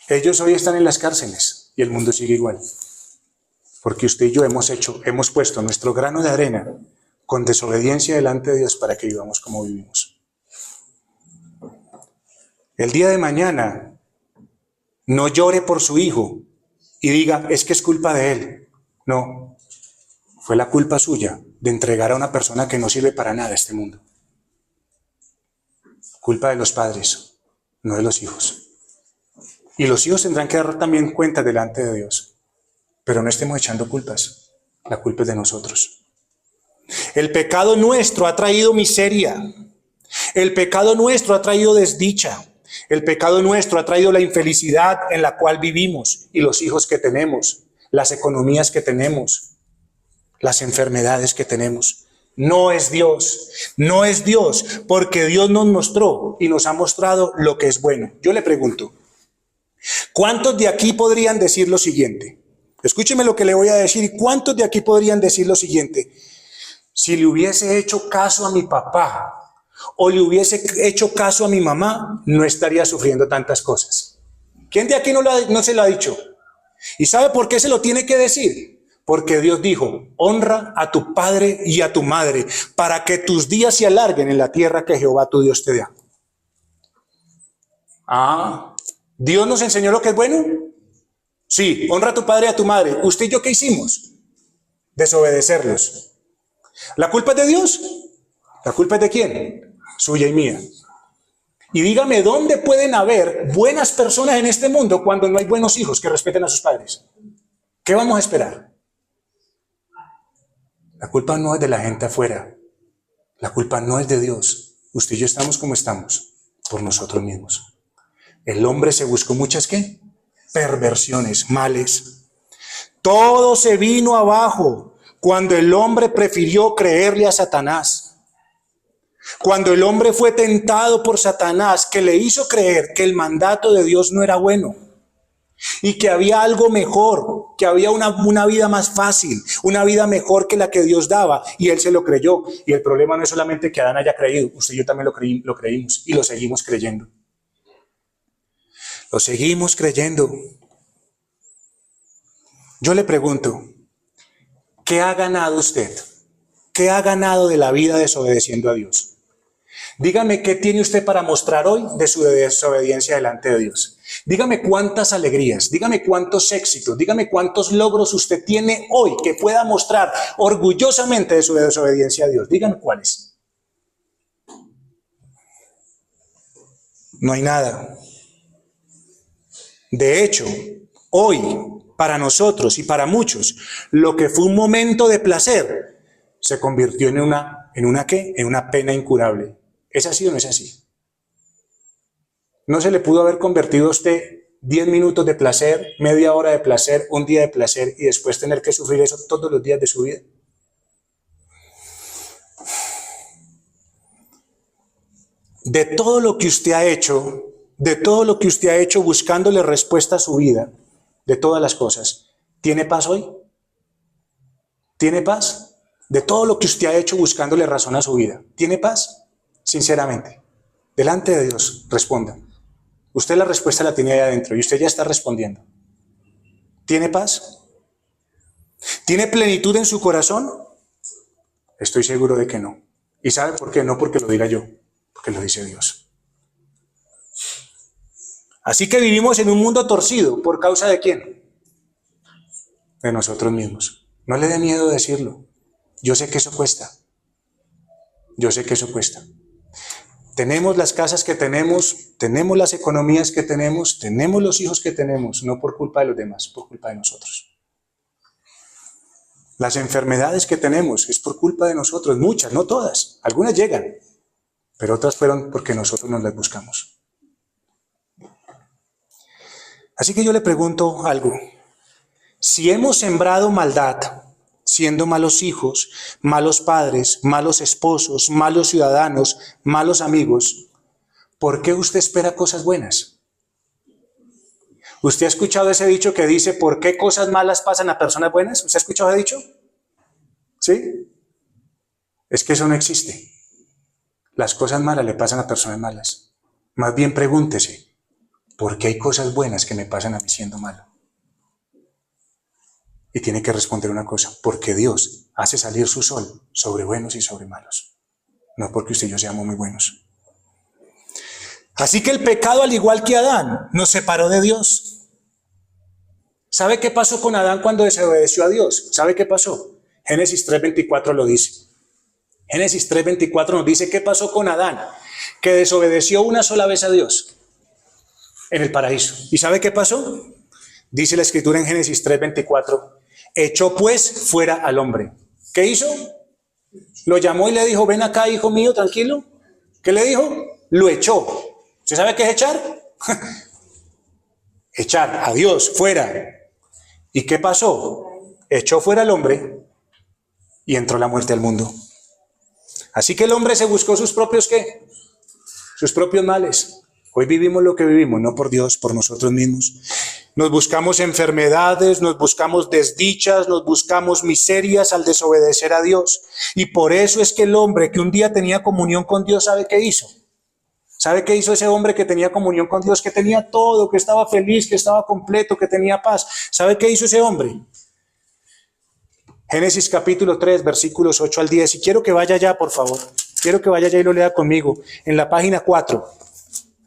Ellos hoy están en las cárceles y el mundo sigue igual. Porque usted y yo hemos puesto nuestro grano de arena con desobediencia delante de Dios para que vivamos como vivimos. El día de mañana no llore por su hijo y diga, es que es culpa de él. No, fue la culpa suya de entregar a una persona que no sirve para nada a este mundo. Culpa de los padres, no de los hijos. Y los hijos tendrán que dar también cuenta delante de Dios. Pero no estemos echando culpas. La culpa es de nosotros. El pecado nuestro ha traído miseria. El pecado nuestro ha traído desdicha. El pecado nuestro ha traído la infelicidad en la cual vivimos y los hijos que tenemos, las economías que tenemos, las enfermedades que tenemos. No es Dios, no es Dios, porque Dios nos mostró y nos ha mostrado lo que es bueno. Yo le pregunto, ¿cuántos de aquí podrían decir lo siguiente? Escúcheme lo que le voy a decir. ¿Cuántos de aquí podrían decir lo siguiente? Si le hubiese hecho caso a mi papá o le hubiese hecho caso a mi mamá, no estaría sufriendo tantas cosas. ¿Quién de aquí no se lo ha dicho? ¿Y sabe por qué se lo tiene que decir? Porque Dios dijo, honra a tu padre y a tu madre para que tus días se alarguen en la tierra que Jehová tu Dios te da. ¿Dios nos enseñó lo que es bueno? Sí, honra a tu padre y a tu madre. ¿Usted y yo qué hicimos? Desobedecerlos. ¿La culpa es de Dios? ¿La culpa es de quién? Suya y mía. Y dígame, ¿dónde pueden haber buenas personas en este mundo cuando no hay buenos hijos que respeten a sus padres? ¿Qué vamos a esperar? La culpa no es de la gente afuera. La culpa no es de Dios. Usted y yo estamos como estamos, por nosotros mismos. El hombre se buscó muchas, ¿qué? Perversiones, males. Todo se vino abajo cuando el hombre prefirió creerle a Satanás. Cuando el hombre fue tentado por Satanás, que le hizo creer que el mandato de Dios no era bueno y que había algo mejor, que había una vida más fácil, una vida mejor que la que Dios daba, y él se lo creyó. Y el problema no es solamente que Adán haya creído, usted y yo también lo creímos y lo seguimos creyendo. Lo seguimos creyendo. Yo le pregunto, ¿qué ha ganado usted? ¿Qué ha ganado de la vida desobedeciendo a Dios? Dígame qué tiene usted para mostrar hoy de su desobediencia delante de Dios. Dígame cuántas alegrías, dígame cuántos éxitos, dígame cuántos logros usted tiene hoy que pueda mostrar orgullosamente de su desobediencia a Dios. Dígame cuáles. No hay nada. De hecho, hoy, para nosotros y para muchos, lo que fue un momento de placer se convirtió en una pena incurable. ¿Es así o no es así? ¿No se le pudo haber convertido a usted 10 minutos de placer, media hora de placer, un día de placer y después tener que sufrir eso todos los días de su vida? De todo lo que usted ha hecho, de todo lo que usted ha hecho buscándole respuesta a su vida, de todas las cosas, ¿tiene paz hoy? ¿Tiene paz? De todo lo que usted ha hecho buscándole razón a su vida, ¿tiene paz? Sinceramente, delante de Dios, responda. Usted la respuesta la tiene ahí adentro y usted ya está respondiendo. ¿Tiene paz? ¿Tiene plenitud en su corazón? Estoy seguro de que no. ¿Y sabe por qué? No porque lo diga yo, porque lo dice Dios. Así que vivimos en un mundo torcido. ¿Por causa de quién? De nosotros mismos. No le dé miedo decirlo. Yo sé que eso cuesta. Yo sé que eso cuesta. Tenemos las casas que tenemos las economías que tenemos los hijos que tenemos, no por culpa de los demás, por culpa de nosotros. Las enfermedades que tenemos es por culpa de nosotros, muchas, no todas, algunas llegan, pero otras fueron porque nosotros nos las buscamos. Así que yo le pregunto algo, si hemos sembrado maldad, siendo malos hijos, malos padres, malos esposos, malos ciudadanos, malos amigos, ¿por qué usted espera cosas buenas? ¿Usted ha escuchado ese dicho que dice, ¿por qué cosas malas pasan a personas buenas? ¿Usted ha escuchado ese dicho? ¿Sí? Es que eso no existe. Las cosas malas le pasan a personas malas. Más bien pregúntese, ¿por qué hay cosas buenas que me pasan a mí siendo malo? Y tiene que responder una cosa, porque Dios hace salir su sol sobre buenos y sobre malos. No porque usted y yo seamos muy buenos. Así que el pecado, al igual que Adán, nos separó de Dios. ¿Sabe qué pasó con Adán cuando desobedeció a Dios? ¿Sabe qué pasó? Génesis 3:24 lo dice. Génesis 3:24 nos dice qué pasó con Adán, que desobedeció una sola vez a Dios en el paraíso. ¿Y sabe qué pasó? Dice la escritura en Génesis 3:24, echó pues fuera al hombre. ¿Qué hizo? Lo llamó y le dijo, ven acá, hijo mío, tranquilo. ¿Qué le dijo? Lo echó. ¿Usted sabe qué es echar? Echar a Dios fuera. ¿Y qué pasó? Echó fuera al hombre y entró la muerte al mundo. Así que el hombre se buscó sus propios ¿qué? Sus propios males. Hoy vivimos lo que vivimos, no por Dios, por nosotros mismos. Nos buscamos enfermedades, nos buscamos desdichas, nos buscamos miserias al desobedecer a Dios. Y por eso es que el hombre que un día tenía comunión con Dios, ¿sabe qué hizo? ¿Sabe qué hizo ese hombre que tenía comunión con Dios, que tenía todo, que estaba feliz, que estaba completo, que tenía paz? ¿Sabe qué hizo ese hombre? Génesis capítulo 3, versículos 8 al 10. Y quiero que vaya allá, por favor. Quiero que vaya allá y lo lea conmigo. En la página 4.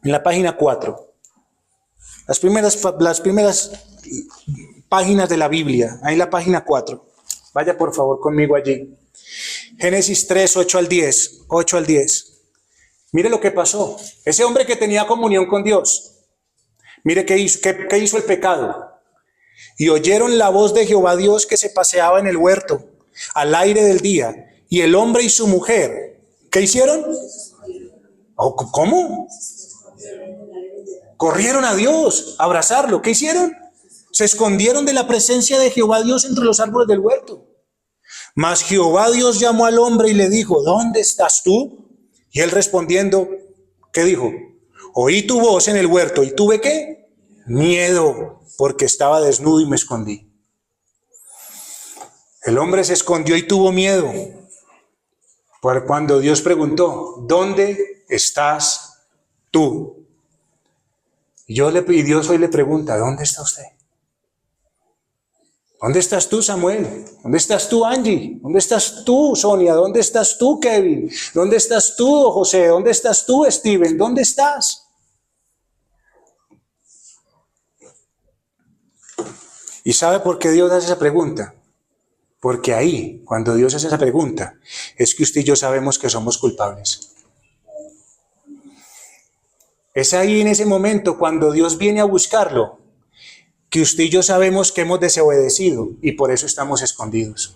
En la página 4. Las primeras páginas de la Biblia. Ahí en la página 4. Vaya por favor conmigo allí. Génesis 3, 8 al 10. 8 al 10. Mire lo que pasó. Ese hombre que tenía comunión con Dios. Mire qué hizo el pecado. Y oyeron la voz de Jehová Dios que se paseaba en el huerto al aire del día. Y el hombre y su mujer, ¿qué hicieron? ¿Cómo? Corrieron a Dios a abrazarlo. ¿Qué hicieron? Se escondieron de la presencia de Jehová Dios entre los árboles del huerto. Mas Jehová Dios llamó al hombre y le dijo, ¿dónde estás tú? Y él respondiendo, ¿qué dijo? Oí tu voz en el huerto y tuve ¿qué? Miedo, porque estaba desnudo y me escondí. El hombre se escondió y tuvo miedo. Por cuando Dios preguntó, ¿dónde estás tú? Y Dios hoy le pregunta, ¿dónde está usted? ¿Dónde estás tú, Samuel? ¿Dónde estás tú, Angie? ¿Dónde estás tú, Sonia? ¿Dónde estás tú, Kevin? ¿Dónde estás tú, José? ¿Dónde estás tú, Steven? ¿Dónde estás? ¿Y sabe por qué Dios hace esa pregunta? Porque ahí, cuando Dios hace esa pregunta, es que usted y yo sabemos que somos culpables. Es ahí en ese momento cuando Dios viene a buscarlo, que usted y yo sabemos que hemos desobedecido y por eso estamos escondidos.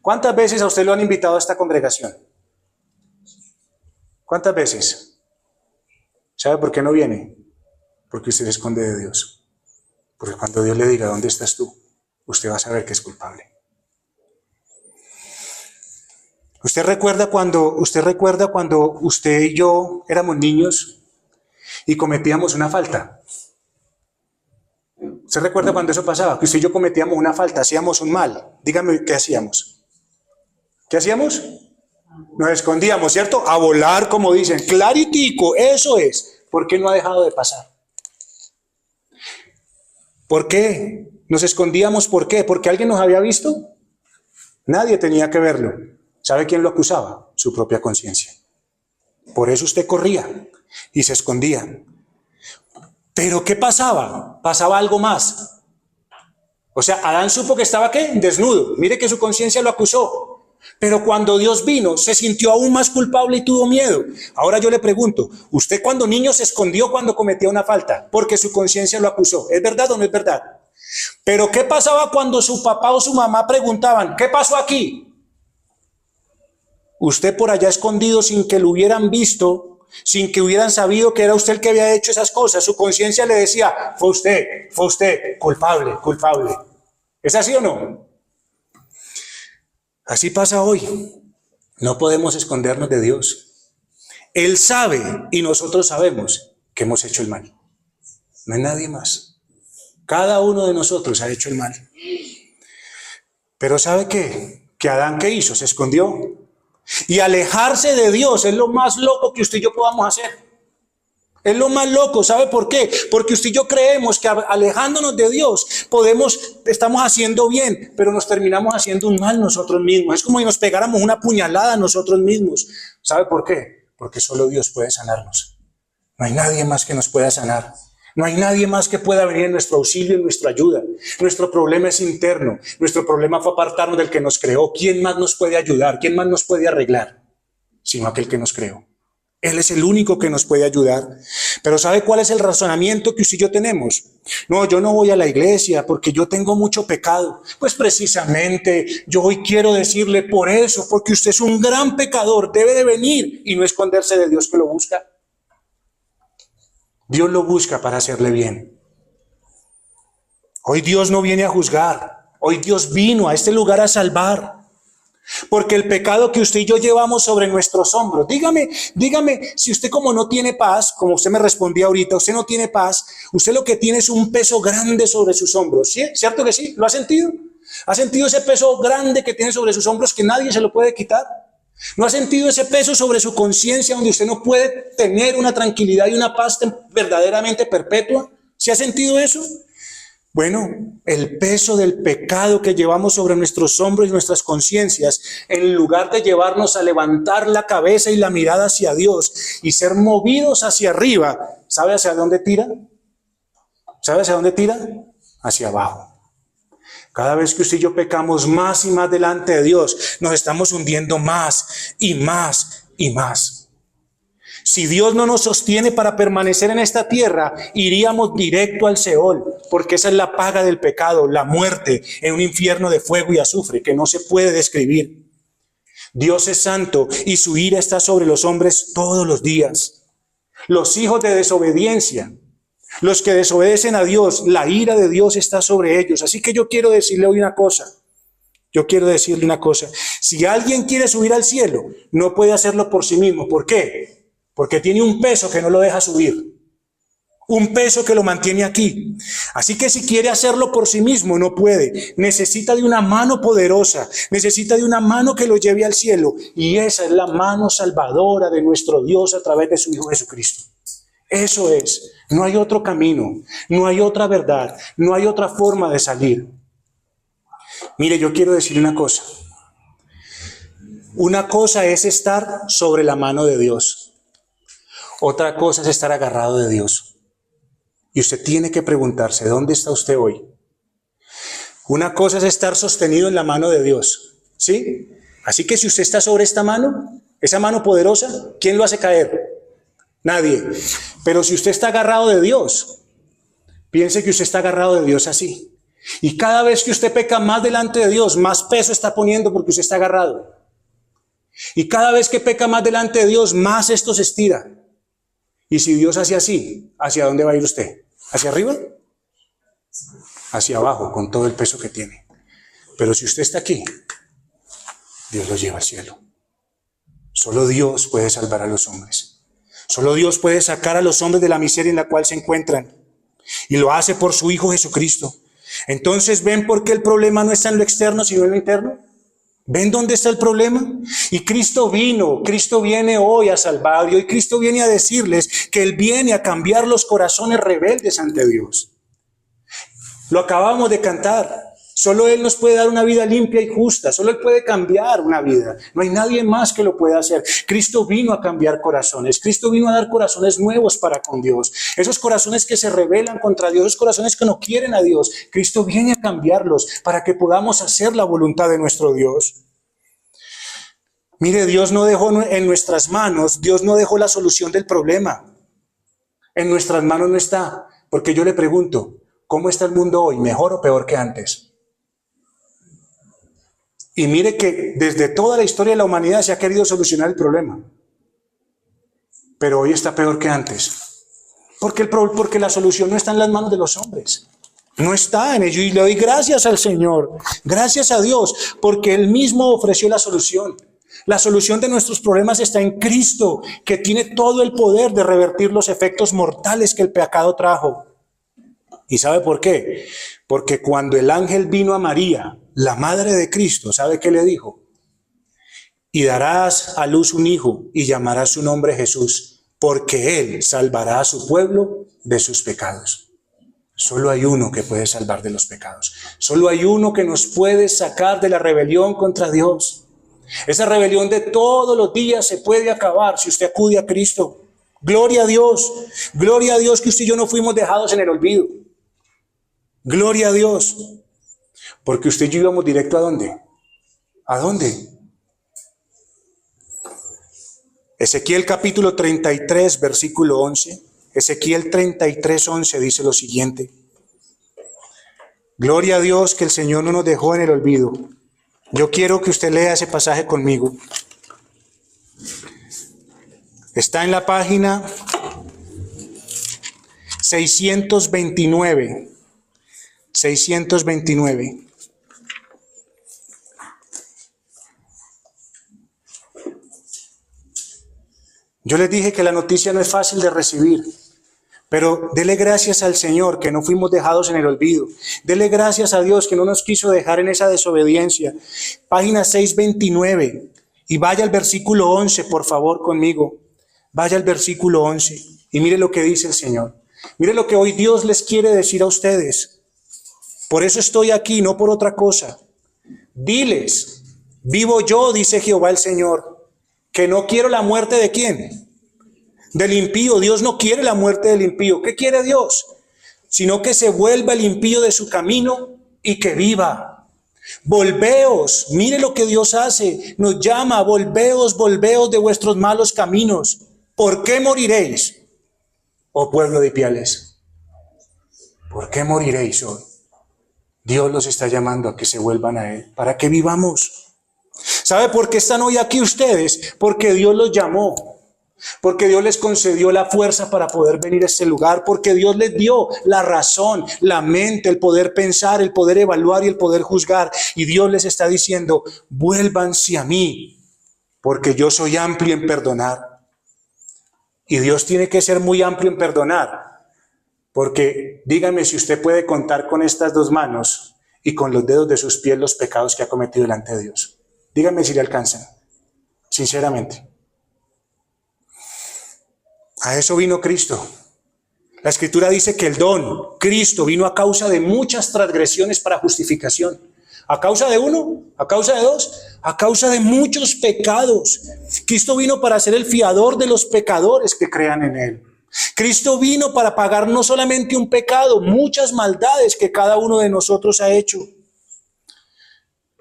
¿Cuántas veces a usted lo han invitado a esta congregación? ¿Cuántas veces? ¿Sabe por qué no viene? Porque usted se esconde de Dios. Porque cuando Dios le diga, ¿dónde estás tú? Usted va a saber que es culpable. ¿Usted recuerda cuando usted y yo éramos niños y cometíamos una falta? ¿Usted recuerda cuando eso pasaba? Que usted y yo cometíamos una falta, hacíamos un mal. Dígame, ¿qué hacíamos? ¿Qué hacíamos? Nos escondíamos, ¿cierto? A volar, como dicen, claritico, eso es. ¿Por qué no ha dejado de pasar? ¿Por qué? Nos escondíamos, ¿por qué? ¿Porque alguien nos había visto? Nadie tenía que verlo. ¿Sabe quién lo acusaba? Su propia conciencia. Por eso usted corría y se escondía. ¿Pero qué pasaba? Pasaba algo más. O sea, Adán supo que estaba ¿qué? Desnudo. Mire que su conciencia lo acusó. Pero cuando Dios vino, se sintió aún más culpable y tuvo miedo. Ahora yo le pregunto, ¿usted cuando niño se escondió cuando cometía una falta? Porque su conciencia lo acusó. ¿Es verdad o no es verdad? Pero ¿qué pasaba cuando su papá o su mamá preguntaban, ¿qué pasó aquí? Usted por allá escondido sin que lo hubieran visto, sin que hubieran sabido que era usted el que había hecho esas cosas. Su conciencia le decía, fue usted, culpable, culpable. ¿Es así o no? Así pasa hoy. No podemos escondernos de Dios. Él sabe y nosotros sabemos que hemos hecho el mal. No hay nadie más. Cada uno de nosotros ha hecho el mal. Pero ¿sabe qué? Que Adán, ¿qué hizo? Se escondió. Y alejarse de Dios es lo más loco que usted y yo podamos hacer. Es lo más loco, ¿sabe por qué? Porque usted y yo creemos que alejándonos de Dios estamos haciendo bien, pero nos terminamos haciendo un mal nosotros mismos. Es como si nos pegáramos una puñalada a nosotros mismos. ¿Sabe por qué? Porque solo Dios puede sanarnos. No hay nadie más que nos pueda sanar. No hay nadie más que pueda venir en nuestro auxilio, en nuestra ayuda. Nuestro problema es interno. Nuestro problema fue apartarnos del que nos creó. ¿Quién más nos puede ayudar? ¿Quién más nos puede arreglar? Sino aquel que nos creó. Él es el único que nos puede ayudar. Pero ¿sabe cuál es el razonamiento que usted y yo tenemos? No, yo no voy a la iglesia porque yo tengo mucho pecado. Pues precisamente yo hoy quiero decirle por eso, porque usted es un gran pecador, debe de venir y no esconderse de Dios que lo busca. Dios lo busca para hacerle bien. Hoy Dios no viene a juzgar. Hoy Dios vino a este lugar a salvar. Porque el pecado que usted y yo llevamos sobre nuestros hombros, dígame, si usted como no tiene paz, como usted me respondía ahorita, usted no tiene paz, usted lo que tiene es un peso grande sobre sus hombros, ¿sí? ¿Cierto que sí? ¿Lo ha sentido? ¿Ha sentido ese peso grande que tiene sobre sus hombros que nadie se lo puede quitar? ¿No ha sentido ese peso sobre su conciencia donde usted no puede tener una tranquilidad y una paz verdaderamente perpetua? ¿Se ha sentido eso? Bueno, el peso del pecado que llevamos sobre nuestros hombros y nuestras conciencias, en lugar de llevarnos a levantar la cabeza y la mirada hacia Dios y ser movidos hacia arriba, ¿sabe hacia dónde tira? ¿Sabe hacia dónde tira? Hacia abajo. Cada vez que usted y yo pecamos más y más delante de Dios, nos estamos hundiendo más y más y más. Si Dios no nos sostiene para permanecer en esta tierra, iríamos directo al Seol, porque esa es la paga del pecado, la muerte en un infierno de fuego y azufre que no se puede describir. Dios es santo y su ira está sobre los hombres todos los días. Los hijos de desobediencia, los que desobedecen a Dios, la ira de Dios está sobre ellos. Así que yo quiero decirle hoy una cosa. Si alguien quiere subir al cielo, no puede hacerlo por sí mismo. ¿Por qué? Porque tiene un peso que no lo deja subir. Un peso que lo mantiene aquí. Así que si quiere hacerlo por sí mismo, no puede. Necesita de una mano poderosa. Necesita de una mano que lo lleve al cielo. Y esa es la mano salvadora de nuestro Dios a través de su Hijo Jesucristo. Eso es. No hay otro camino. No hay otra verdad. No hay otra forma de salir. Mire, yo quiero decirle una cosa. Una cosa es estar sobre la mano de Dios. Otra cosa es estar agarrado de Dios. Y usted tiene que preguntarse, ¿dónde está usted hoy? Una cosa es estar sostenido en la mano de Dios, ¿sí? Así que si usted está sobre esta mano, esa mano poderosa, ¿quién lo hace caer? Nadie. Pero si usted está agarrado de Dios, piense que usted está agarrado de Dios así. Y cada vez que usted peca más delante de Dios, más peso está poniendo porque usted está agarrado. Y cada vez que peca más delante de Dios, más esto se estira. Y si Dios hace así, ¿hacia dónde va a ir usted? ¿Hacia arriba? Hacia abajo, con todo el peso que tiene. Pero si usted está aquí, Dios lo lleva al cielo. Solo Dios puede salvar a los hombres. Solo Dios puede sacar a los hombres de la miseria en la cual se encuentran. Y lo hace por su Hijo Jesucristo. Entonces, ¿ven por qué el problema no está en lo externo, sino en lo interno? ¿Ven dónde está el problema? Y Cristo viene hoy a salvar, y hoy Cristo viene a decirles que Él viene a cambiar los corazones rebeldes ante Dios. Lo acabamos de cantar. Solo Él nos puede dar una vida limpia y justa. Solo Él puede cambiar una vida. No hay nadie más que lo pueda hacer. Cristo vino a cambiar corazones. Cristo vino a dar corazones nuevos para con Dios. Esos corazones que se rebelan contra Dios, esos corazones que no quieren a Dios. Cristo viene a cambiarlos para que podamos hacer la voluntad de nuestro Dios. Mire, Dios no dejó en nuestras manos, Dios no dejó la solución del problema. En nuestras manos no está. Porque yo le pregunto, ¿cómo está el mundo hoy? ¿Mejor o peor que antes? Y mire que desde toda la historia de la humanidad se ha querido solucionar el problema. Pero hoy está peor que antes. Porque la solución no está en las manos de los hombres. No está en ello. Y le doy gracias al Señor. Gracias a Dios. Porque Él mismo ofreció la solución. La solución de nuestros problemas está en Cristo, que tiene todo el poder de revertir los efectos mortales que el pecado trajo. ¿Y sabe por qué? Porque cuando el ángel vino a María, la madre de Cristo, ¿sabe qué le dijo? Y darás a luz un hijo y llamarás su nombre Jesús, porque Él salvará a su pueblo de sus pecados. Solo hay uno que puede salvar de los pecados. Solo hay uno que nos puede sacar de la rebelión contra Dios. Esa rebelión de todos los días se puede acabar si usted acude a Cristo. Gloria a Dios. Gloria a Dios que usted y yo no fuimos dejados en el olvido. Gloria a Dios. Porque usted y yo íbamos directo ¿a dónde? ¿A dónde? Ezequiel capítulo 33, versículo 11. Ezequiel 33, 11 dice lo siguiente. Gloria a Dios que el Señor no nos dejó en el olvido. Yo quiero que usted lea ese pasaje conmigo. Está en la página 629. 629. Yo les dije que la noticia no es fácil de recibir, pero dele gracias al Señor que no fuimos dejados en el olvido. Dele gracias a Dios que no nos quiso dejar en esa desobediencia. Página 629. Y vaya al versículo 11, por favor, conmigo. Vaya al versículo 11 y mire lo que dice el Señor. Mire lo que hoy Dios les quiere decir a ustedes. Por eso estoy aquí, no por otra cosa. Diles, vivo yo, dice Jehová el Señor, que no quiero la muerte ¿de quién? Del impío. Dios no quiere la muerte del impío. ¿Qué quiere Dios? Sino que se vuelva el impío de su camino y que viva. Volveos, mire lo que Dios hace, nos llama, volveos, volveos de vuestros malos caminos. ¿Por qué moriréis, oh pueblo de Ipiales? ¿Por qué moriréis hoy? Dios los está llamando a que se vuelvan a Él, para que vivamos. ¿Sabe por qué están hoy aquí ustedes? Porque Dios los llamó. Porque Dios les concedió la fuerza para poder venir a este lugar, porque Dios les dio la razón, la mente, el poder pensar, el poder evaluar y el poder juzgar. Y Dios les está diciendo, vuélvanse a mí, porque yo soy amplio en perdonar. Y Dios tiene que ser muy amplio en perdonar, porque dígame si usted puede contar con estas dos manos y con los dedos de sus pies los pecados que ha cometido delante de Dios. Dígame si le alcanzan, sinceramente. A eso vino Cristo. La Escritura dice que el don, Cristo, vino a causa de muchas transgresiones para justificación. ¿A causa de uno? ¿A causa de dos? A causa de muchos pecados. Cristo vino para ser el fiador de los pecadores que crean en Él. Cristo vino para pagar no solamente un pecado, muchas maldades que cada uno de nosotros ha hecho.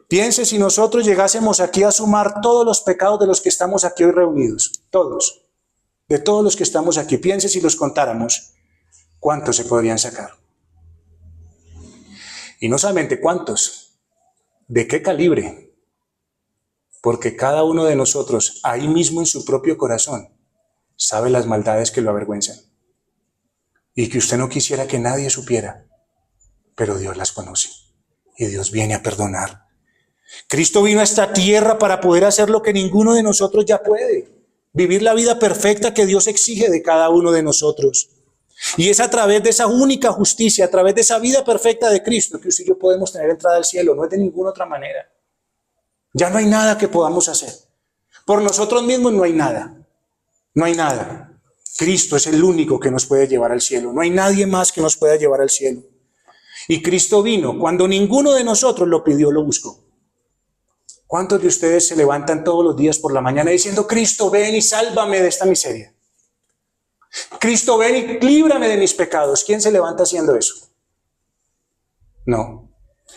Piense si nosotros llegásemos aquí a sumar todos los pecados de los que estamos aquí hoy reunidos. Todos. De todos los que estamos aquí, piense si los contáramos, ¿cuántos se podrían sacar? Y no solamente cuántos, ¿de qué calibre? Porque cada uno de nosotros, ahí mismo en su propio corazón, sabe las maldades que lo avergüenzan. Y que usted no quisiera que nadie supiera, pero Dios las conoce. Y Dios viene a perdonar. Cristo vino a esta tierra para poder hacer lo que ninguno de nosotros ya puede. Vivir la vida perfecta que Dios exige de cada uno de nosotros. Y es a través de esa única justicia, a través de esa vida perfecta de Cristo, que usted y yo podemos tener entrada al cielo. No es de ninguna otra manera. Ya no hay nada que podamos hacer. Por nosotros mismos no hay nada. No hay nada. Cristo es el único que nos puede llevar al cielo. No hay nadie más que nos pueda llevar al cielo. Y Cristo vino cuando ninguno de nosotros lo pidió, lo buscó. ¿Cuántos de ustedes se levantan todos los días por la mañana diciendo, Cristo, ven y sálvame de esta miseria? Cristo, ven y líbrame de mis pecados. ¿Quién se levanta haciendo eso? No.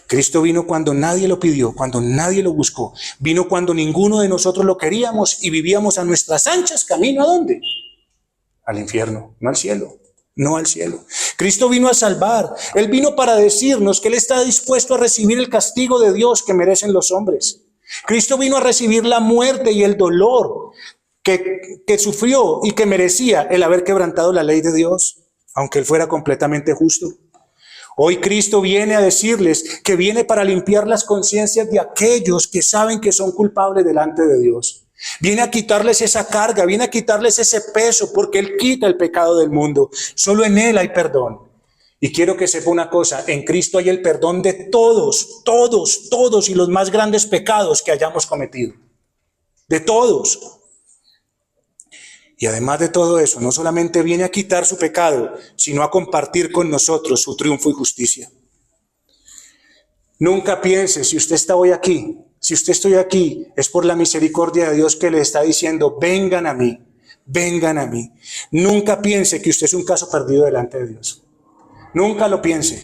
Cristo vino cuando nadie lo pidió, cuando nadie lo buscó. Vino cuando ninguno de nosotros lo queríamos y vivíamos a nuestras anchas camino ¿a dónde? Al infierno, no al cielo. No al cielo. Cristo vino a salvar. Él vino para decirnos que Él está dispuesto a recibir el castigo de Dios que merecen los hombres. Cristo vino a recibir la muerte y el dolor que sufrió y que merecía el haber quebrantado la ley de Dios, aunque Él fuera completamente justo. Hoy Cristo viene a decirles que viene para limpiar las conciencias de aquellos que saben que son culpables delante de Dios. Viene a quitarles esa carga, viene a quitarles ese peso, porque Él quita el pecado del mundo. Solo en Él hay perdón. Y quiero que sepa una cosa, en Cristo hay el perdón de todos, todos, todos y los más grandes pecados que hayamos cometido. De todos. Y además de todo eso, no solamente viene a quitar su pecado, sino a compartir con nosotros su triunfo y justicia. Nunca piense, si usted está hoy aquí, si usted estoy aquí, es por la misericordia de Dios que le está diciendo, vengan a mí, vengan a mí. Nunca piense que usted es un caso perdido delante de Dios. Nunca lo piense.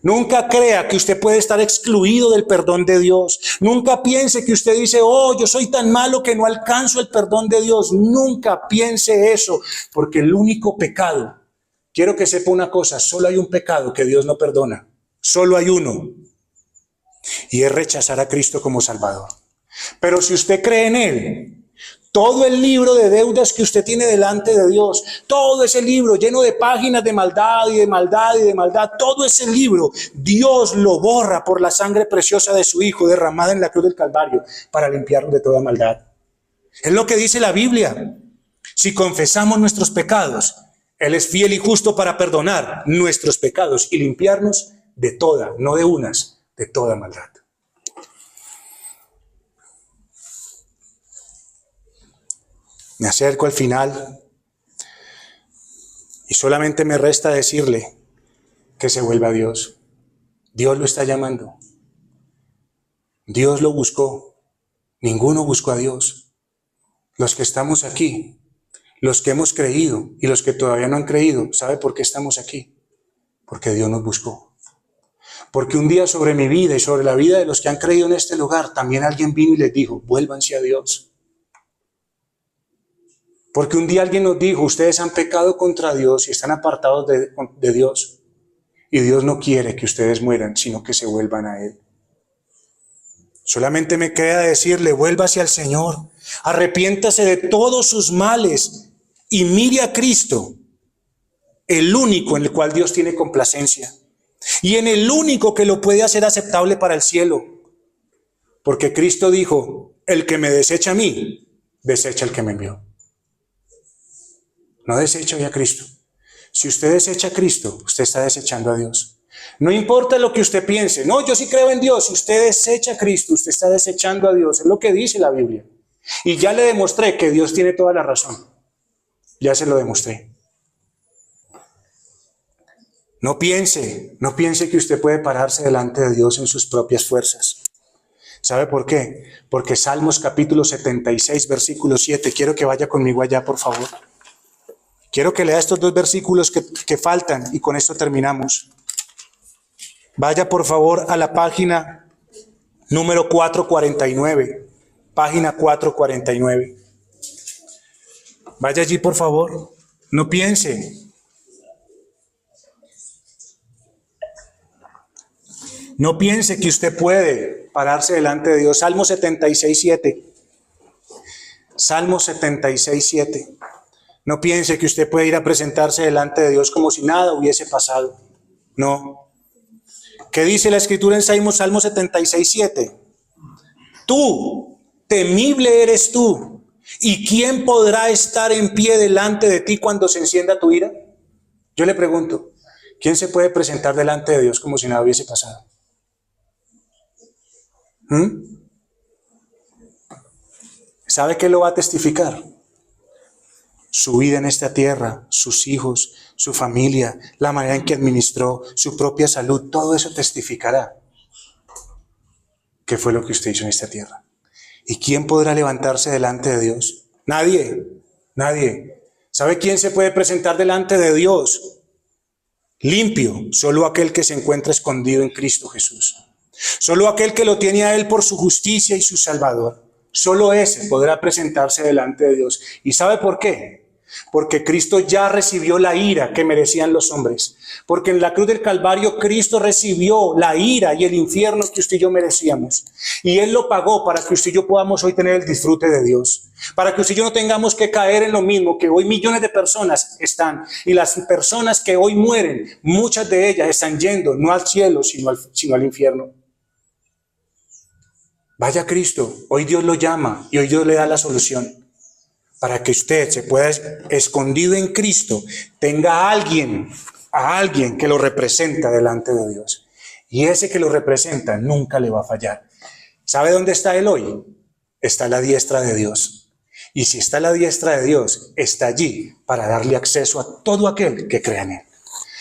Nunca crea que usted puede estar excluido del perdón de Dios. Nunca piense que usted dice, oh, yo soy tan malo que no alcanzo el perdón de Dios. Nunca piense eso, porque el único pecado, quiero que sepa una cosa, solo hay un pecado que Dios no perdona. Solo hay uno. Y es rechazar a Cristo como Salvador. Pero si usted cree en Él, todo el libro de deudas que usted tiene delante de Dios, todo ese libro lleno de páginas de maldad y de maldad y de maldad, todo ese libro, Dios lo borra por la sangre preciosa de su Hijo derramada en la cruz del Calvario para limpiarnos de toda maldad. Es lo que dice la Biblia. Si confesamos nuestros pecados, Él es fiel y justo para perdonar nuestros pecados y limpiarnos de toda, no de unas, de toda maldad. Me acerco al final y solamente me resta decirle que se vuelva a Dios. Dios lo está llamando. Dios lo buscó. Ninguno buscó a Dios. Los que estamos aquí, los que hemos creído y los que todavía no han creído, ¿sabe por qué estamos aquí? Porque Dios nos buscó. Porque un día sobre mi vida y sobre la vida de los que han creído en este lugar, también alguien vino y les dijo, vuélvanse a Dios. Porque un día alguien nos dijo, ustedes han pecado contra Dios y están apartados de Dios. Y Dios no quiere que ustedes mueran, sino que se vuelvan a Él. Solamente me queda decirle, vuélvase al Señor, arrepiéntase de todos sus males y mire a Cristo, el único en el cual Dios tiene complacencia. Y en el único que lo puede hacer aceptable para el cielo. Porque Cristo dijo, el que me desecha a mí, desecha al que me envió. No desecha hoy a Cristo. Si usted desecha a Cristo, usted está desechando a Dios. No importa lo que usted piense. No, yo sí creo en Dios. Si usted desecha a Cristo, usted está desechando a Dios. Es lo que dice la Biblia. Y ya le demostré que Dios tiene toda la razón. Ya se lo demostré. No piense que usted puede pararse delante de Dios en sus propias fuerzas. ¿Sabe por qué? Porque Salmos capítulo 76, versículo 7. Quiero que vaya conmigo allá, por favor. Quiero que lea estos dos versículos que faltan y con esto terminamos. Vaya por favor a la página número 449. Página 449. Vaya allí por favor. No piense. No piense que usted puede pararse delante de Dios. Salmo 76, 7. Salmo 76, 7. No piense que usted puede ir a presentarse delante de Dios como si nada hubiese pasado. No. ¿Qué dice la Escritura en Salmo 76, 7? Tú, temible eres tú, ¿y quién podrá estar en pie delante de ti cuando se encienda tu ira? Yo le pregunto, ¿quién se puede presentar delante de Dios como si nada hubiese pasado? ¿Sabe qué lo va a testificar? Su vida en esta tierra, sus hijos, su familia, la manera en que administró, su propia salud, todo eso testificará qué fue lo que usted hizo en esta tierra. ¿Y quién podrá levantarse delante de Dios? Nadie, nadie. ¿Sabe quién se puede presentar delante de Dios? Limpio, solo aquel que se encuentra escondido en Cristo Jesús. Solo aquel que lo tiene a Él por su justicia y su Salvador. Solo ese podrá presentarse delante de Dios. ¿Y sabe por qué? Porque Cristo ya recibió la ira que merecían los hombres. Porque en la cruz del Calvario Cristo recibió la ira y el infierno que usted y yo merecíamos. Y Él lo pagó para que usted y yo podamos hoy tener el disfrute de Dios. Para que usted y yo no tengamos que caer en lo mismo que hoy millones de personas están. Y las personas que hoy mueren, muchas de ellas están yendo no al cielo, sino al infierno. Vaya a Cristo, hoy Dios lo llama y hoy Dios le da la solución. Para que usted se pueda, escondido en Cristo, tenga a alguien que lo representa delante de Dios. Y ese que lo representa nunca le va a fallar. ¿Sabe dónde está Él hoy? Está a la diestra de Dios. Y si está a la diestra de Dios, está allí para darle acceso a todo aquel que crea en Él.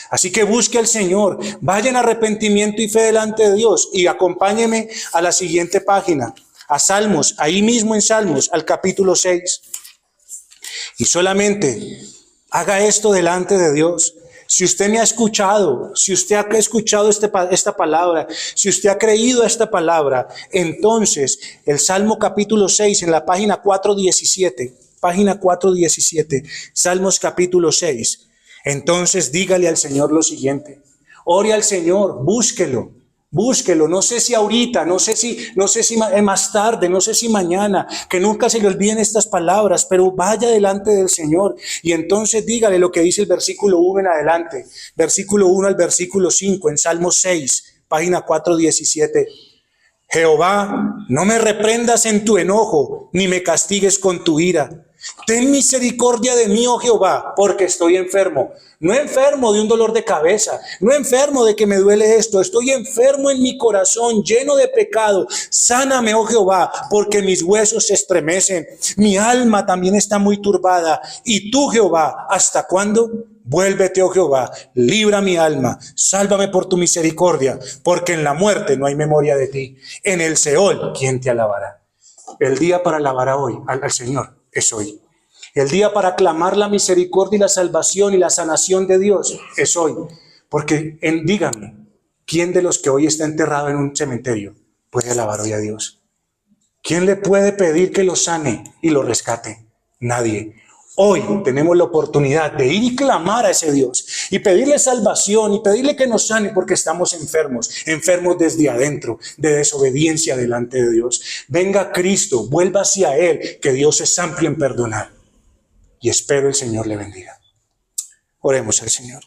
Así que busque al Señor, vaya en arrepentimiento y fe delante de Dios y acompáñeme a la siguiente página, a Salmos, ahí mismo en Salmos, al capítulo 6. Y solamente haga esto delante de Dios. Si usted me ha escuchado, si usted ha escuchado esta palabra, si usted ha creído a esta palabra, entonces el Salmo capítulo 6 en la página 417, Salmos capítulo 6, entonces dígale al Señor lo siguiente, ore al Señor, búsquelo, no sé si ahorita, no sé si más tarde, no sé si mañana, que nunca se le olviden estas palabras, pero vaya delante del Señor y entonces dígale lo que dice el versículo 1 en adelante, versículo 1 al versículo 5 en Salmo 6, página 417. Jehová, no me reprendas en tu enojo, ni me castigues con tu ira. Ten misericordia de mí, oh Jehová, porque estoy enfermo. No enfermo de un dolor de cabeza, no enfermo de que me duele esto, estoy enfermo en mi corazón, lleno de pecado. Sáname, oh Jehová, porque mis huesos se estremecen, mi alma también está muy turbada. Y tú, Jehová, ¿hasta cuándo? Vuélvete, oh Jehová, libra mi alma, sálvame por tu misericordia, porque en la muerte no hay memoria de ti. En el Seol, ¿quién te alabará? El día para alabar a hoy, al Señor es hoy. El día para clamar la misericordia y la salvación y la sanación de Dios es hoy. Porque dígame, ¿quién de los que hoy está enterrado en un cementerio puede alabar hoy a Dios? ¿Quién le puede pedir que lo sane y lo rescate? Nadie. Hoy tenemos la oportunidad de ir y clamar a ese Dios y pedirle salvación y pedirle que nos sane porque estamos enfermos desde adentro, de desobediencia delante de Dios. Venga Cristo, vuelva hacia Él, que Dios es amplio en perdonar. Y espero el Señor le bendiga. Oremos al Señor.